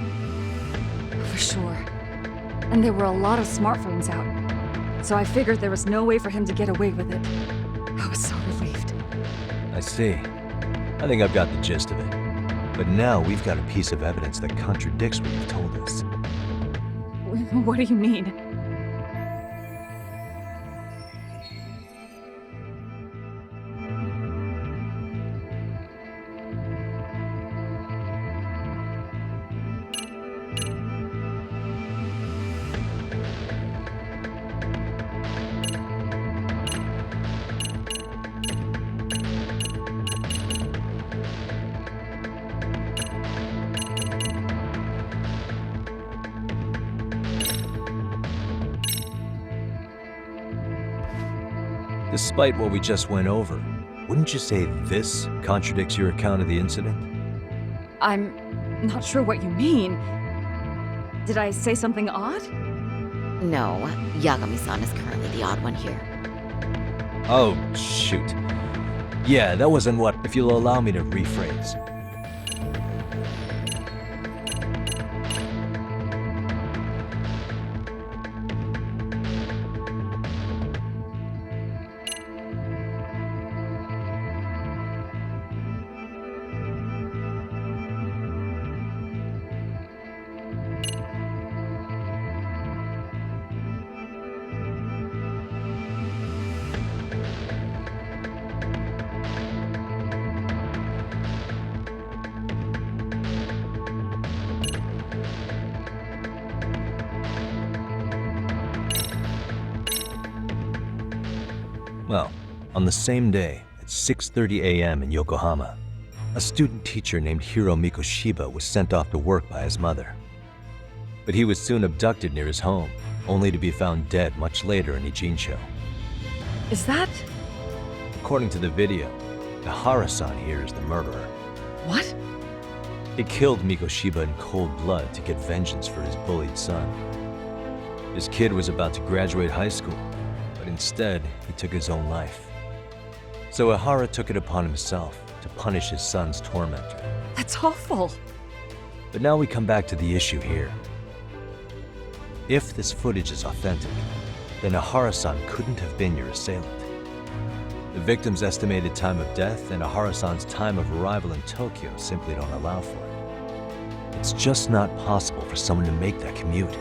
For sure. And there were a lot of smartphones out, so I figured there was no way for him to get away with it. I was so relieved. I see. I think I've got the gist of it. But now we've got a piece of evidence that contradicts what you've told us. What do you mean? Despite what we just went over, wouldn't you say this contradicts your account of the incident? I'm not sure what you mean. Did I say something odd? No, Yagami-san is currently the odd one here. Oh, shoot. Yeah, that wasn't what, if you'll allow me to rephrase. Well, on the same day, at 6:30 a.m. in Yokohama, a student teacher named Hiro Mikoshiba was sent off to work by his mother. But he was soon abducted near his home, only to be found dead much later in Ijincho. Is that... According to the video, the Hara-san here is the murderer. What? He killed Mikoshiba in cold blood to get vengeance for his bullied son. His kid was about to graduate high school, but instead, he took his own life. So Ihara took it upon himself to punish his son's tormentor. That's awful. But now we come back to the issue here. If this footage is authentic, then Ihara-san couldn't have been your assailant. The victim's estimated time of death and Ihara-san's time of arrival in Tokyo simply don't allow for it. It's just not possible for someone to make that commute.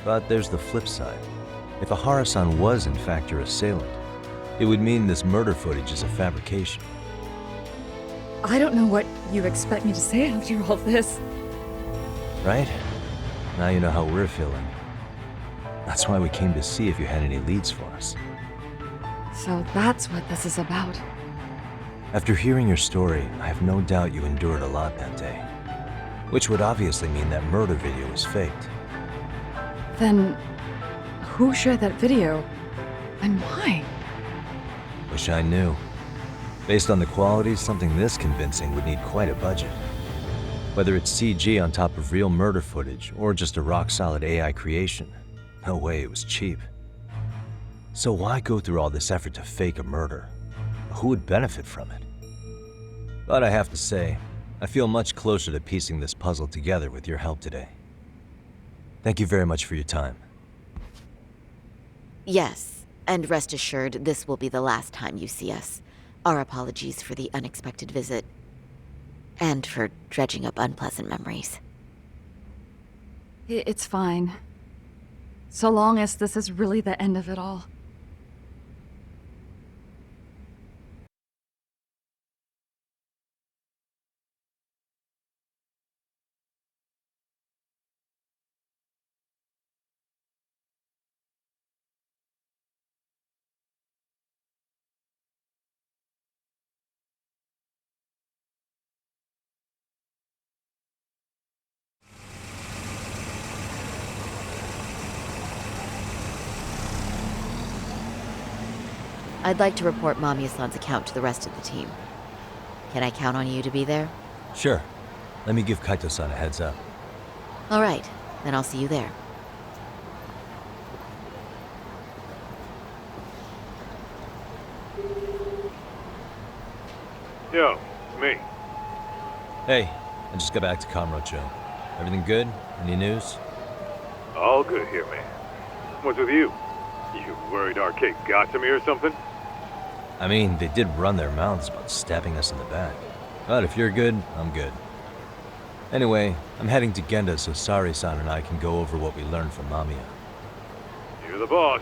But there's the flip side. If Ihara-san was in fact your assailant, it would mean this murder footage is a fabrication. I don't know what you expect me to say after all this. Right? Now you know how we're feeling. That's why we came to see if you had any leads for us. So that's what this is about. After hearing your story, I have no doubt you endured a lot that day. Which would obviously mean that murder video was faked. Then, who shared that video? And why? Wish I knew. Based on the quality, something this convincing would need quite a budget. Whether it's CG on top of real murder footage, or just a rock-solid AI creation, no way it was cheap. So why go through all this effort to fake a murder? Who would benefit from it? But I have to say, I feel much closer to piecing this puzzle together with your help today. Thank you very much for your time. Yes, and rest assured, this will be the last time you see us. Our apologies for the unexpected visit. And for dredging up unpleasant memories. It's fine. So long as this is really the end of it all. I'd like to report Mamiya-san's account to the rest of the team. Can I count on you to be there? Sure. Let me give Kaito-san a heads up. All right, then I'll see you there. Yo, it's me. Hey, I just got back to Kamurocho. Everything good? Any news? All good here, man. What's with you? You worried Arcade got to me or something? I mean, they did run their mouths about stabbing us in the back. But if you're good, I'm good. Anyway, I'm heading to Genda so Sari-san and I can go over what we learned from Mamiya. You're the boss.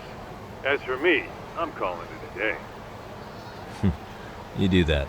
As for me, I'm calling it a day. You do that.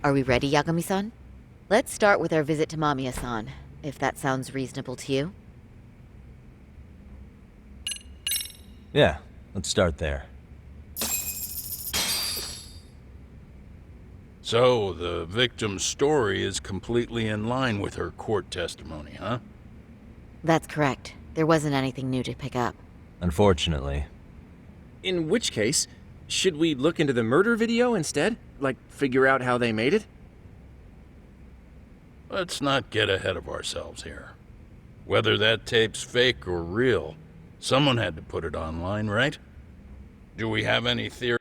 Are we ready, Yagami-san? Let's start with our visit to Mamiya-san, if that sounds reasonable to you. Yeah, let's start there. So, the victim's story is completely in line with her court testimony, huh? That's correct. There wasn't anything new to pick up. Unfortunately. In which case, should we look into the murder video instead? Like, figure out how they made it? Let's not get ahead of ourselves here. Whether that tape's fake or real, someone had to put it online, right? Do we have any theory?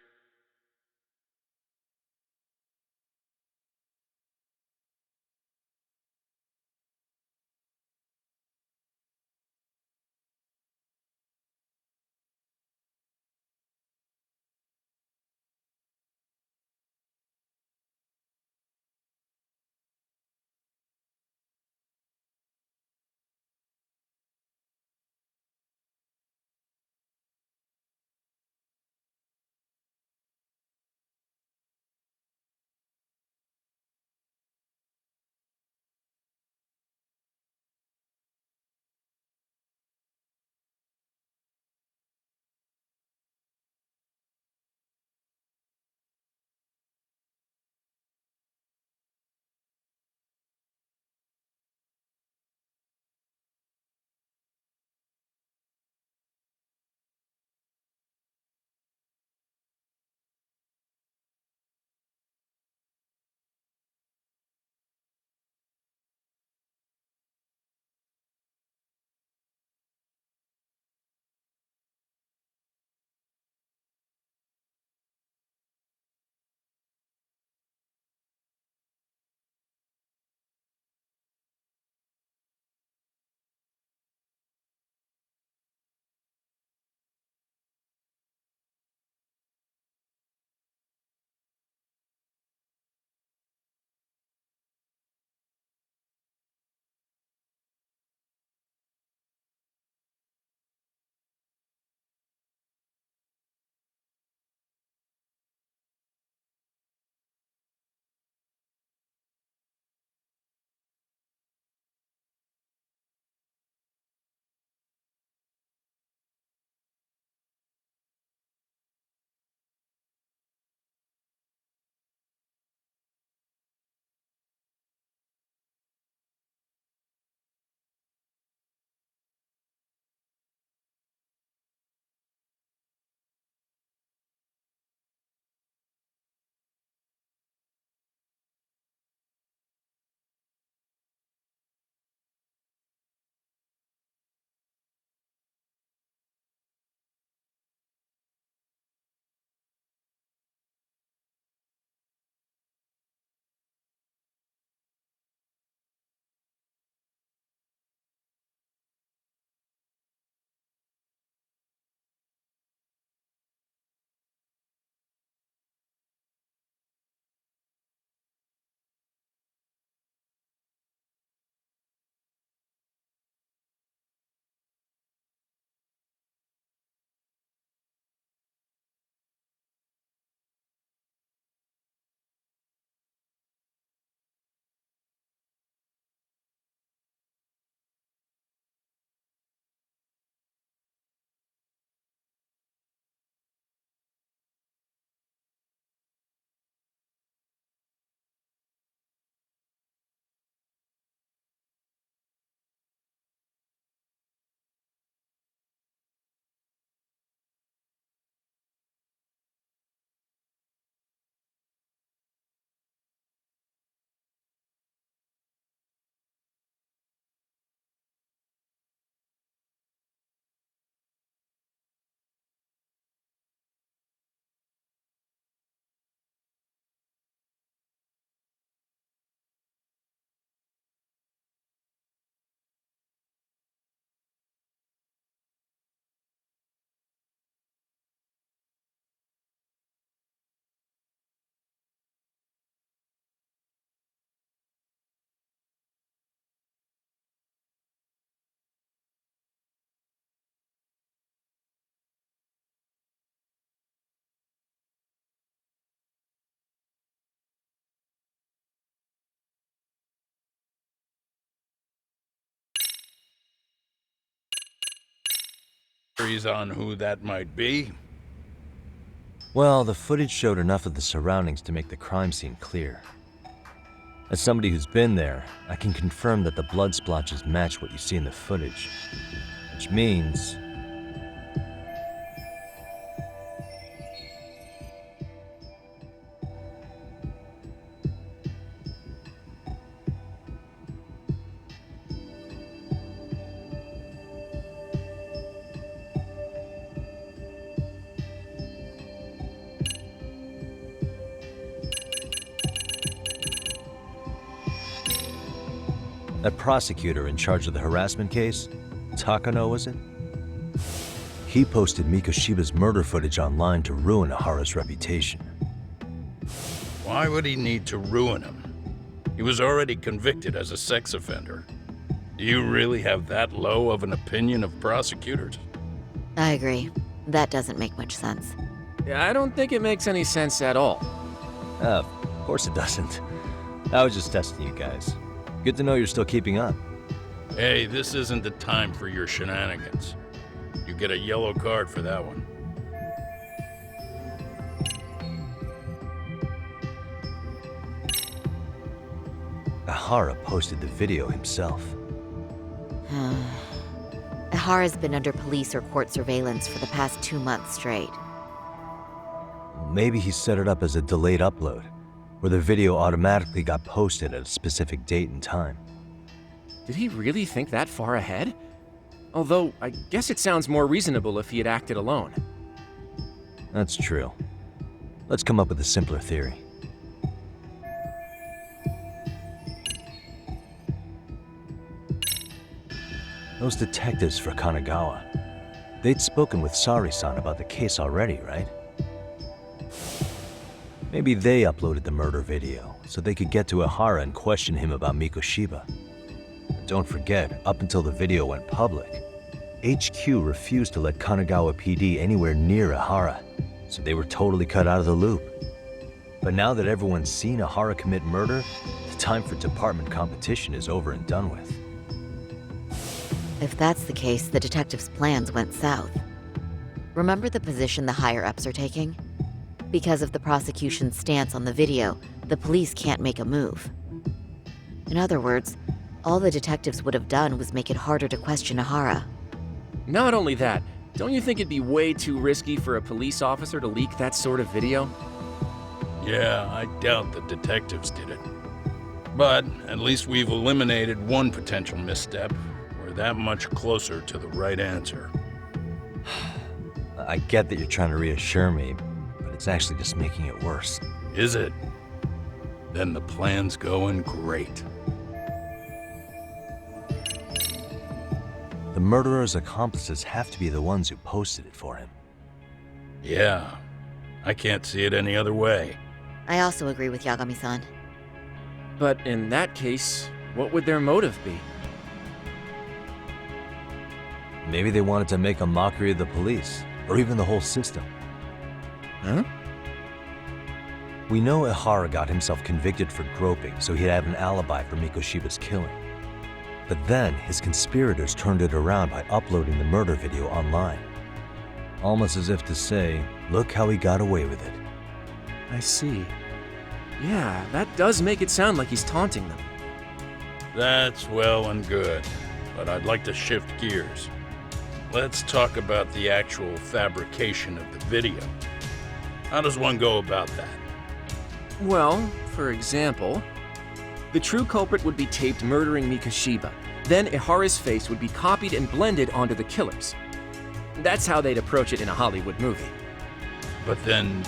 theories on who that might be? Well, the footage showed enough of the surroundings to make the crime scene clear. As somebody who's been there, I can confirm that the blood splotches match what you see in the footage. Which means... that prosecutor in charge of the harassment case, Takano was it? He posted Mikoshiba's murder footage online to ruin Ahara's reputation. Why would he need to ruin him? He was already convicted as a sex offender. Do you really have that low of an opinion of prosecutors? I agree. That doesn't make much sense. Yeah, I don't think it makes any sense at all. Of course it doesn't. I was just testing you guys. Good to know you're still keeping up. Hey, this isn't the time for your shenanigans. You get a yellow card for that one. Ahara posted the video himself. Ahara's been under police or court surveillance for the past 2 months straight. Maybe he set it up as a delayed upload, where the video automatically got posted at a specific date and time. Did he really think that far ahead? Although, I guess it sounds more reasonable if he had acted alone. That's true. Let's come up with a simpler theory. Those detectives for Kanagawa, they'd spoken with Sari-san about the case already, right? Maybe they uploaded the murder video so they could get to Ahara and question him about Mikoshiba. But don't forget, up until the video went public, HQ refused to let Kanagawa PD anywhere near Ahara, so they were totally cut out of the loop. But now that everyone's seen Ahara commit murder, the time for department competition is over and done with. If that's the case, the detectives' plans went south. Remember the position the higher-ups are taking? Because of the prosecution's stance on the video, the police can't make a move. In other words, all the detectives would have done was make it harder to question Ahara. Not only that, don't you think it'd be way too risky for a police officer to leak that sort of video? Yeah, I doubt the detectives did it. But at least we've eliminated one potential misstep. We're that much closer to the right answer. I get that you're trying to reassure me, but it's actually just making it worse. Is it? Then the plan's going great. The murderer's accomplices have to be the ones who posted it for him. Yeah, I can't see it any other way. I also agree with Yagami-san. But in that case, what would their motive be? Maybe they wanted to make a mockery of the police, or even the whole system. Huh? We know Ahara got himself convicted for groping, so he'd have an alibi for Mikoshiba's killing. But then, his conspirators turned it around by uploading the murder video online. Almost as if to say, look how he got away with it. I see. Yeah, that does make it sound like he's taunting them. That's well and good, but I'd like to shift gears. Let's talk about the actual fabrication of the video. How does one go about that? Well, for example, the true culprit would be taped murdering Mikoshiba. Then Ihara's face would be copied and blended onto the killers. That's how they'd approach it in a Hollywood movie. But then,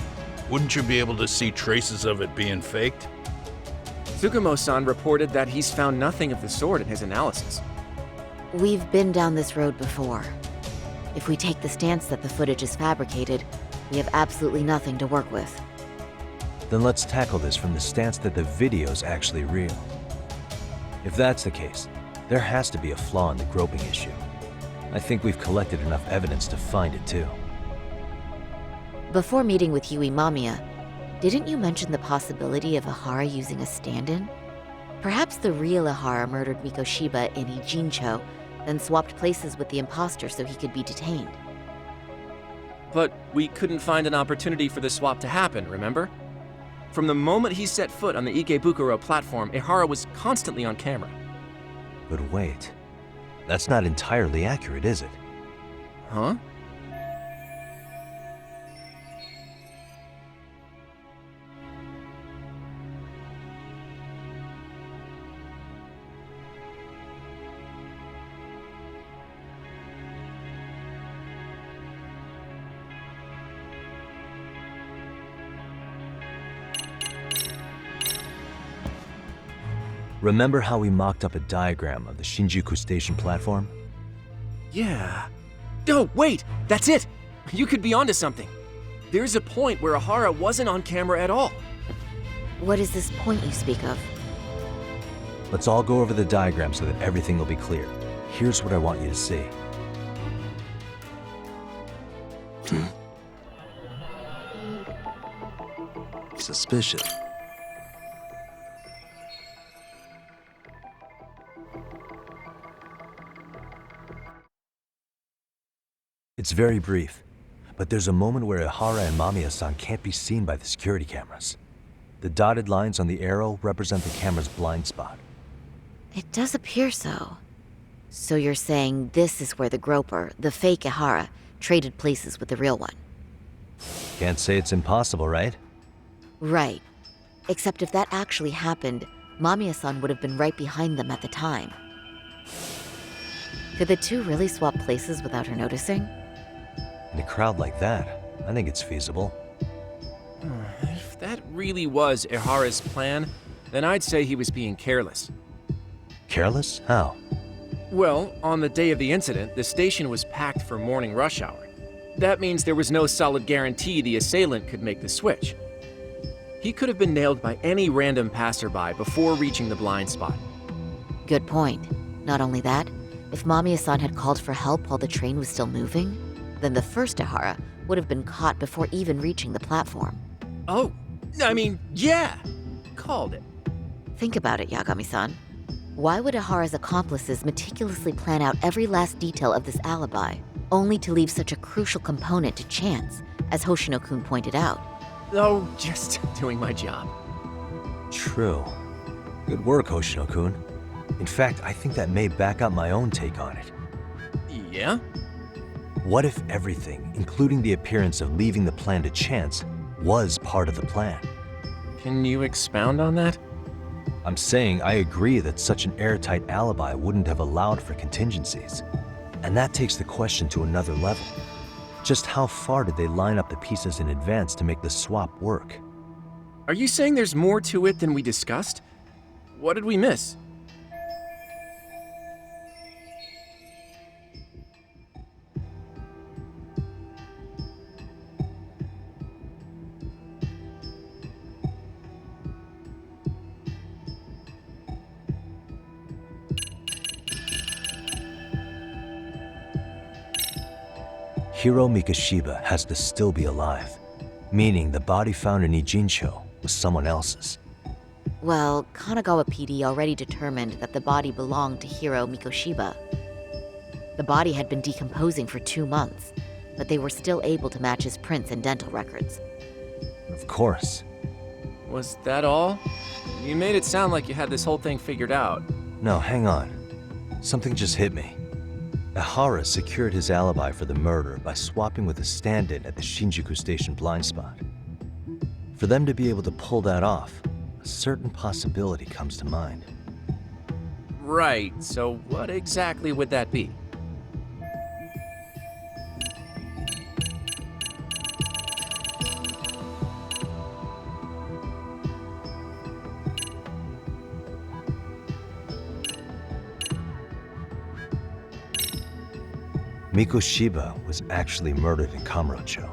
wouldn't you be able to see traces of it being faked? Tsukumo-san reported that he's found nothing of the sort in his analysis. We've been down this road before. If we take the stance that the footage is fabricated, we have absolutely nothing to work with. Then let's tackle this from the stance that the video's actually real. If that's the case, there has to be a flaw in the groping issue. I think we've collected enough evidence to find it too. Before meeting with Yui Mamiya, didn't you mention the possibility of Ahara using a stand-in? Perhaps the real Ahara murdered Mikoshiba in Ijincho, then swapped places with the imposter so he could be detained. But we couldn't find an opportunity for the swap to happen, remember? From the moment he set foot on the Ikebukuro platform, Ehara was constantly on camera. But wait, that's not entirely accurate, is it? Huh? Remember how we mocked up a diagram of the Shinjuku Station platform? Yeah. Oh, wait! That's it! You could be onto something. There's a point where Ehara wasn't on camera at all. What is this point you speak of? Let's all go over the diagram so that everything will be clear. Here's what I want you to see. Suspicious. It's very brief, but there's a moment where Ehara and Mamiya-san can't be seen by the security cameras. The dotted lines on the arrow represent the camera's blind spot. It does appear so. So you're saying this is where the groper, the fake Ehara, traded places with the real one? Can't say it's impossible, right? Right. Except if that actually happened, Mamiya-san would have been right behind them at the time. Could the two really swap places without her noticing? In a crowd like that, I think it's feasible. If that really was Ehara's plan, then I'd say he was being careless. Careless? How? Well, on the day of the incident, the station was packed for morning rush hour. That means there was no solid guarantee the assailant could make the switch. He could have been nailed by any random passerby before reaching the blind spot. Good point. Not only that, if Mamiya-san had called for help while the train was still moving, then the first Ehara would have been caught before even reaching the platform. Oh, I mean, yeah! Called it. Think about it, Yagami-san. Why would Ehara's accomplices meticulously plan out every last detail of this alibi, only to leave such a crucial component to chance, as Hoshino-kun pointed out? Oh, just doing my job. True. Good work, Hoshino-kun. In fact, I think that may back up my own take on it. Yeah? What if everything, including the appearance of leaving the plan to chance, was part of the plan? Can you expound on that? I'm saying I agree that such an airtight alibi wouldn't have allowed for contingencies. And that takes the question to another level. Just how far did they line up the pieces in advance to make the swap work? Are you saying there's more to it than we discussed? What did we miss? Hiro Mikoshiba has to still be alive, meaning the body found in Ijincho was someone else's. Well, Kanagawa PD already determined that the body belonged to Hiro Mikoshiba. The body had been decomposing for 2 months, but they were still able to match his prints and dental records. Of course. Was that all? You made it sound like you had this whole thing figured out. No, hang on. Something just hit me. Ehara secured his alibi for the murder by swapping with a stand-in at the Shinjuku Station blind spot. For them to be able to pull that off, a certain possibility comes to mind. Right, so what exactly would that be? Mikoshiba was actually murdered in Kamurocho.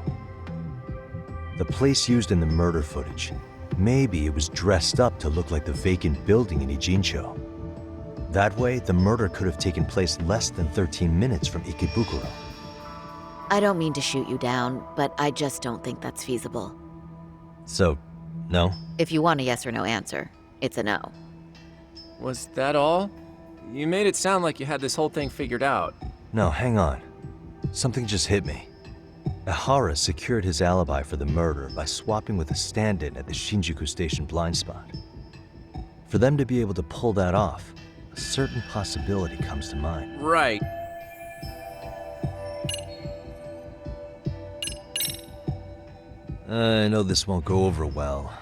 The place used in the murder footage, maybe it was dressed up to look like the vacant building in Ijincho. That way, the murder could have taken place less than 13 minutes from Ikebukuro. I don't mean to shoot you down, but I just don't think that's feasible. So, no? If you want a yes or no answer, it's a no. Was that all? You made it sound like you had this whole thing figured out. No, hang on. Something just hit me. Aorus secured his alibi for the murder by swapping with a stand-in at the Shinjuku Station blind spot. For them to be able to pull that off, a certain possibility comes to mind. Right. I know this won't go over well,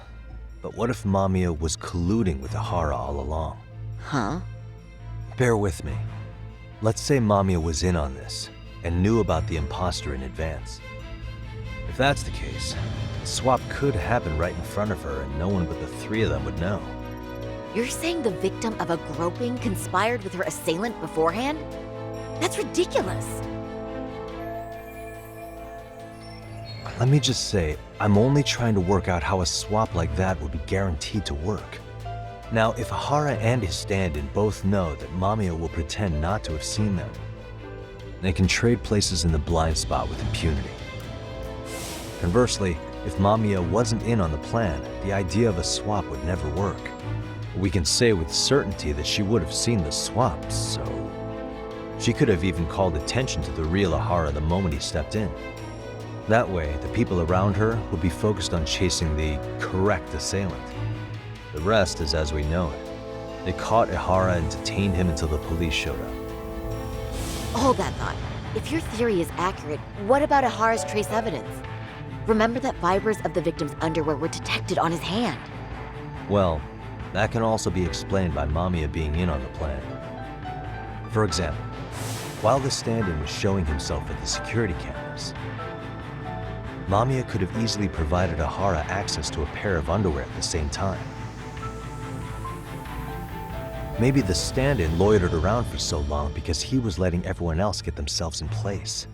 but what if Mamiya was colluding with Aorus all along? Huh? Bear with me. Let's say Mamiya was in on this and knew about the imposter in advance. If that's the case, the swap could happen right in front of her and no one but the three of them would know. You're saying the victim of a groping conspired with her assailant beforehand? That's ridiculous. Let me just say, I'm only trying to work out how a swap like that would be guaranteed to work. Now, if Aorus and his stand-in both know that Mamiya will pretend not to have seen them, they can trade places in the blind spot with impunity. Conversely, if Mamiya wasn't in on the plan, the idea of a swap would never work. We can say with certainty that she would have seen the swap, so she could have even called attention to the real Aorus the moment he stepped in. That way, the people around her would be focused on chasing the correct assailant. The rest is as we know it. They caught Aorus and detained him until the police showed up. Hold that thought. If your theory is accurate, what about Aorus' trace evidence? Remember that fibers of the victim's underwear were detected on his hand. Well, that can also be explained by Mamiya being in on the plan. For example, while the stand-in was showing himself at the security cameras, Mamiya could have easily provided Aorus access to a pair of underwear at the same time. Maybe the stand-in loitered around for so long because he was letting everyone else get themselves in place.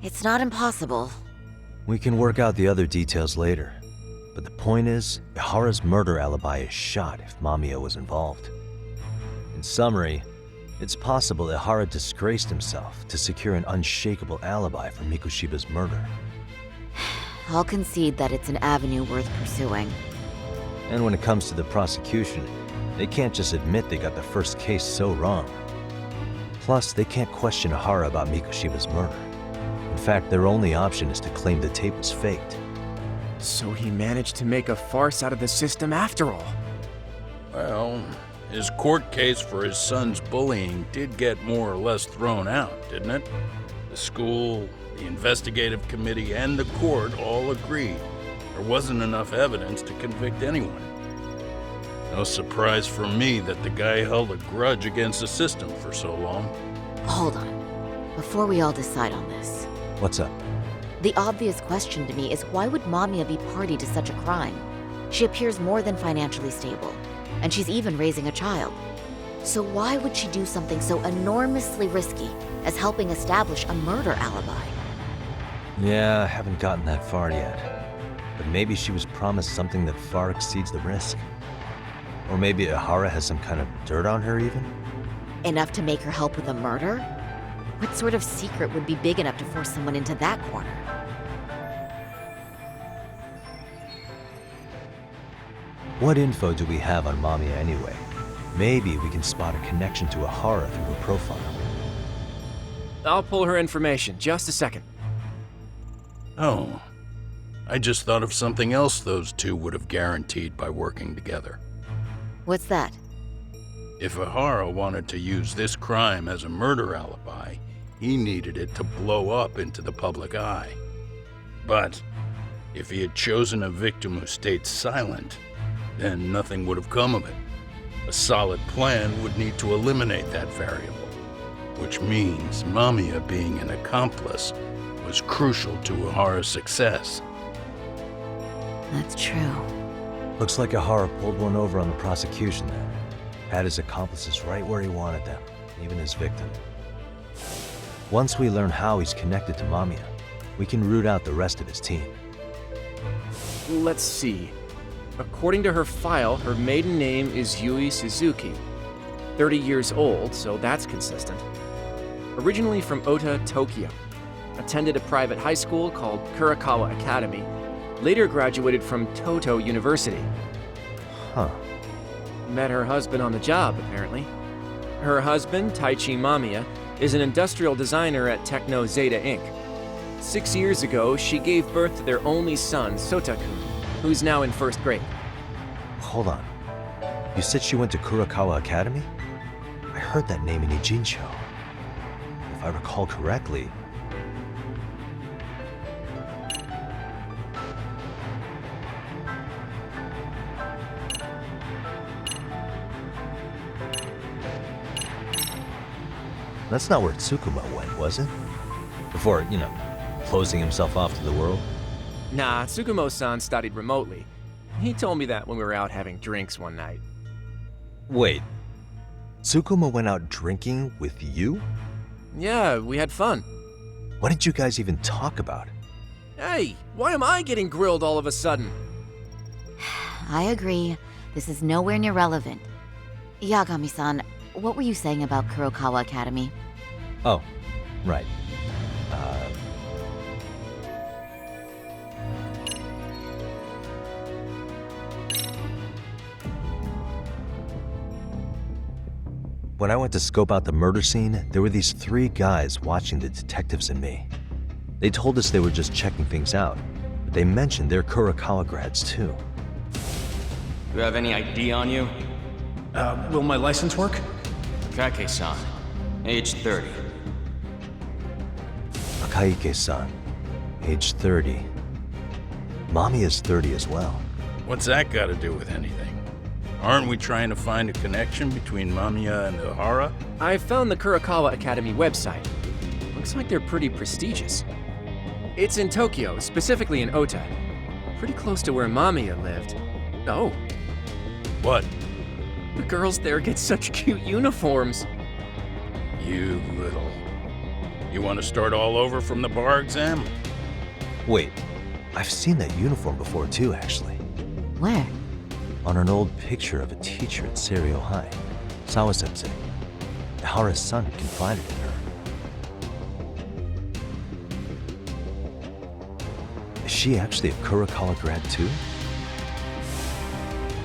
It's not impossible. We can work out the other details later, but the point is, Aorus' murder alibi is shot if Mamiya was involved. In summary, it's possible that Aorus disgraced himself to secure an unshakable alibi for Mikoshiba's murder. I'll concede that it's an avenue worth pursuing. And when it comes to the prosecution, they can't just admit they got the first case so wrong. Plus, they can't question Aorus about Mikoshiba's murder. In fact, their only option is to claim the tape was faked. So he managed to make a farce out of the system after all. Well, his court case for his son's bullying did get more or less thrown out, didn't it? The school, the investigative committee, and the court all agreed there wasn't enough evidence to convict anyone. No surprise for me that the guy held a grudge against the system for so long. Hold on. Before we all decide on this. What's up? The obvious question to me is why would Mamiya be party to such a crime? She appears more than financially stable, and she's even raising a child. So why would she do something so enormously risky as helping establish a murder alibi? Yeah, I haven't gotten that far yet. But maybe she was promised something that far exceeds the risk. Or maybe Aorus has some kind of dirt on her even? Enough to make her help with a murder? What sort of secret would be big enough to force someone into that corner? What info do we have on Mamiya anyway? Maybe we can spot a connection to Aorus through her profile. I'll pull her information. Just a second. Oh. I just thought of something else those two would have guaranteed by working together. What's that? If Aorus wanted to use this crime as a murder alibi, he needed it to blow up into the public eye. But if he had chosen a victim who stayed silent, then nothing would have come of it. A solid plan would need to eliminate that variable, which means Mamiya being an accomplice was crucial to Aorus' success. That's true. Looks like Aorus pulled one over on the prosecution then. Had his accomplices right where he wanted them, even his victim. Once we learn how he's connected to Mamiya, we can root out the rest of his team. Let's see. According to her file, her maiden name is Yui Suzuki. 30 years old, so that's consistent. Originally from Ota, Tokyo. Attended a private high school called Kurakawa Academy. Later graduated from Toto University. Huh. Met her husband on the job, apparently. Her husband, Taichi Mamiya, is an industrial designer at Techno Zeta Inc. 6 years ago, she gave birth to their only son, Sotakun, who's now in 1st grade. Hold on. You said she went to Kurokawa Academy? I heard that name in Ijincho. If I recall correctly... That's not where Tsukuma went, was it? Before, closing himself off to the world? Nah, Tsukumo-san studied remotely. He told me that when we were out having drinks one night. Wait. Tsukuma went out drinking with you? Yeah, we had fun. What did you guys even talk about? Hey, why am I getting grilled all of a sudden? I agree. This is nowhere near relevant. Yagami-san, what were you saying about Kurokawa Academy? Oh, right. When I went to scope out the murder scene, there were these 3 guys watching the detectives and me. They told us they were just checking things out, but they mentioned they're Kurokawa grads too. You have any ID on you? Will my license work? Kake-san, age 30. Akaike-san, age 30. Mommy is 30 as well. What's that got to do with anything? Aren't we trying to find a connection between Mamiya and Ohara? I found the Kurokawa Academy website. Looks like they're pretty prestigious. It's in Tokyo, specifically in Ota. Pretty close to where Mamiya lived. Oh. What? The girls there get such cute uniforms. You little... You want to start all over from the bar exam? Wait, I've seen that uniform before too, actually. Where? On an old picture of a teacher at Seiryo High, Sawa-sensei. Ohara's son confided in her. Is she actually a Kurokawa grad too?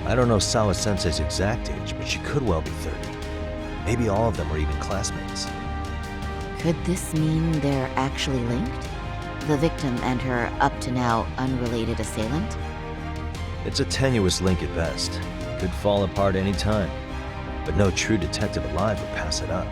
I don't know Sawa-sensei's exact age, but she could well be 30. Maybe all of them are even classmates. Could this mean they're actually linked? The victim and her up-to-now unrelated assailant? It's a tenuous link at best. Could fall apart any time. But no true detective alive would pass it up.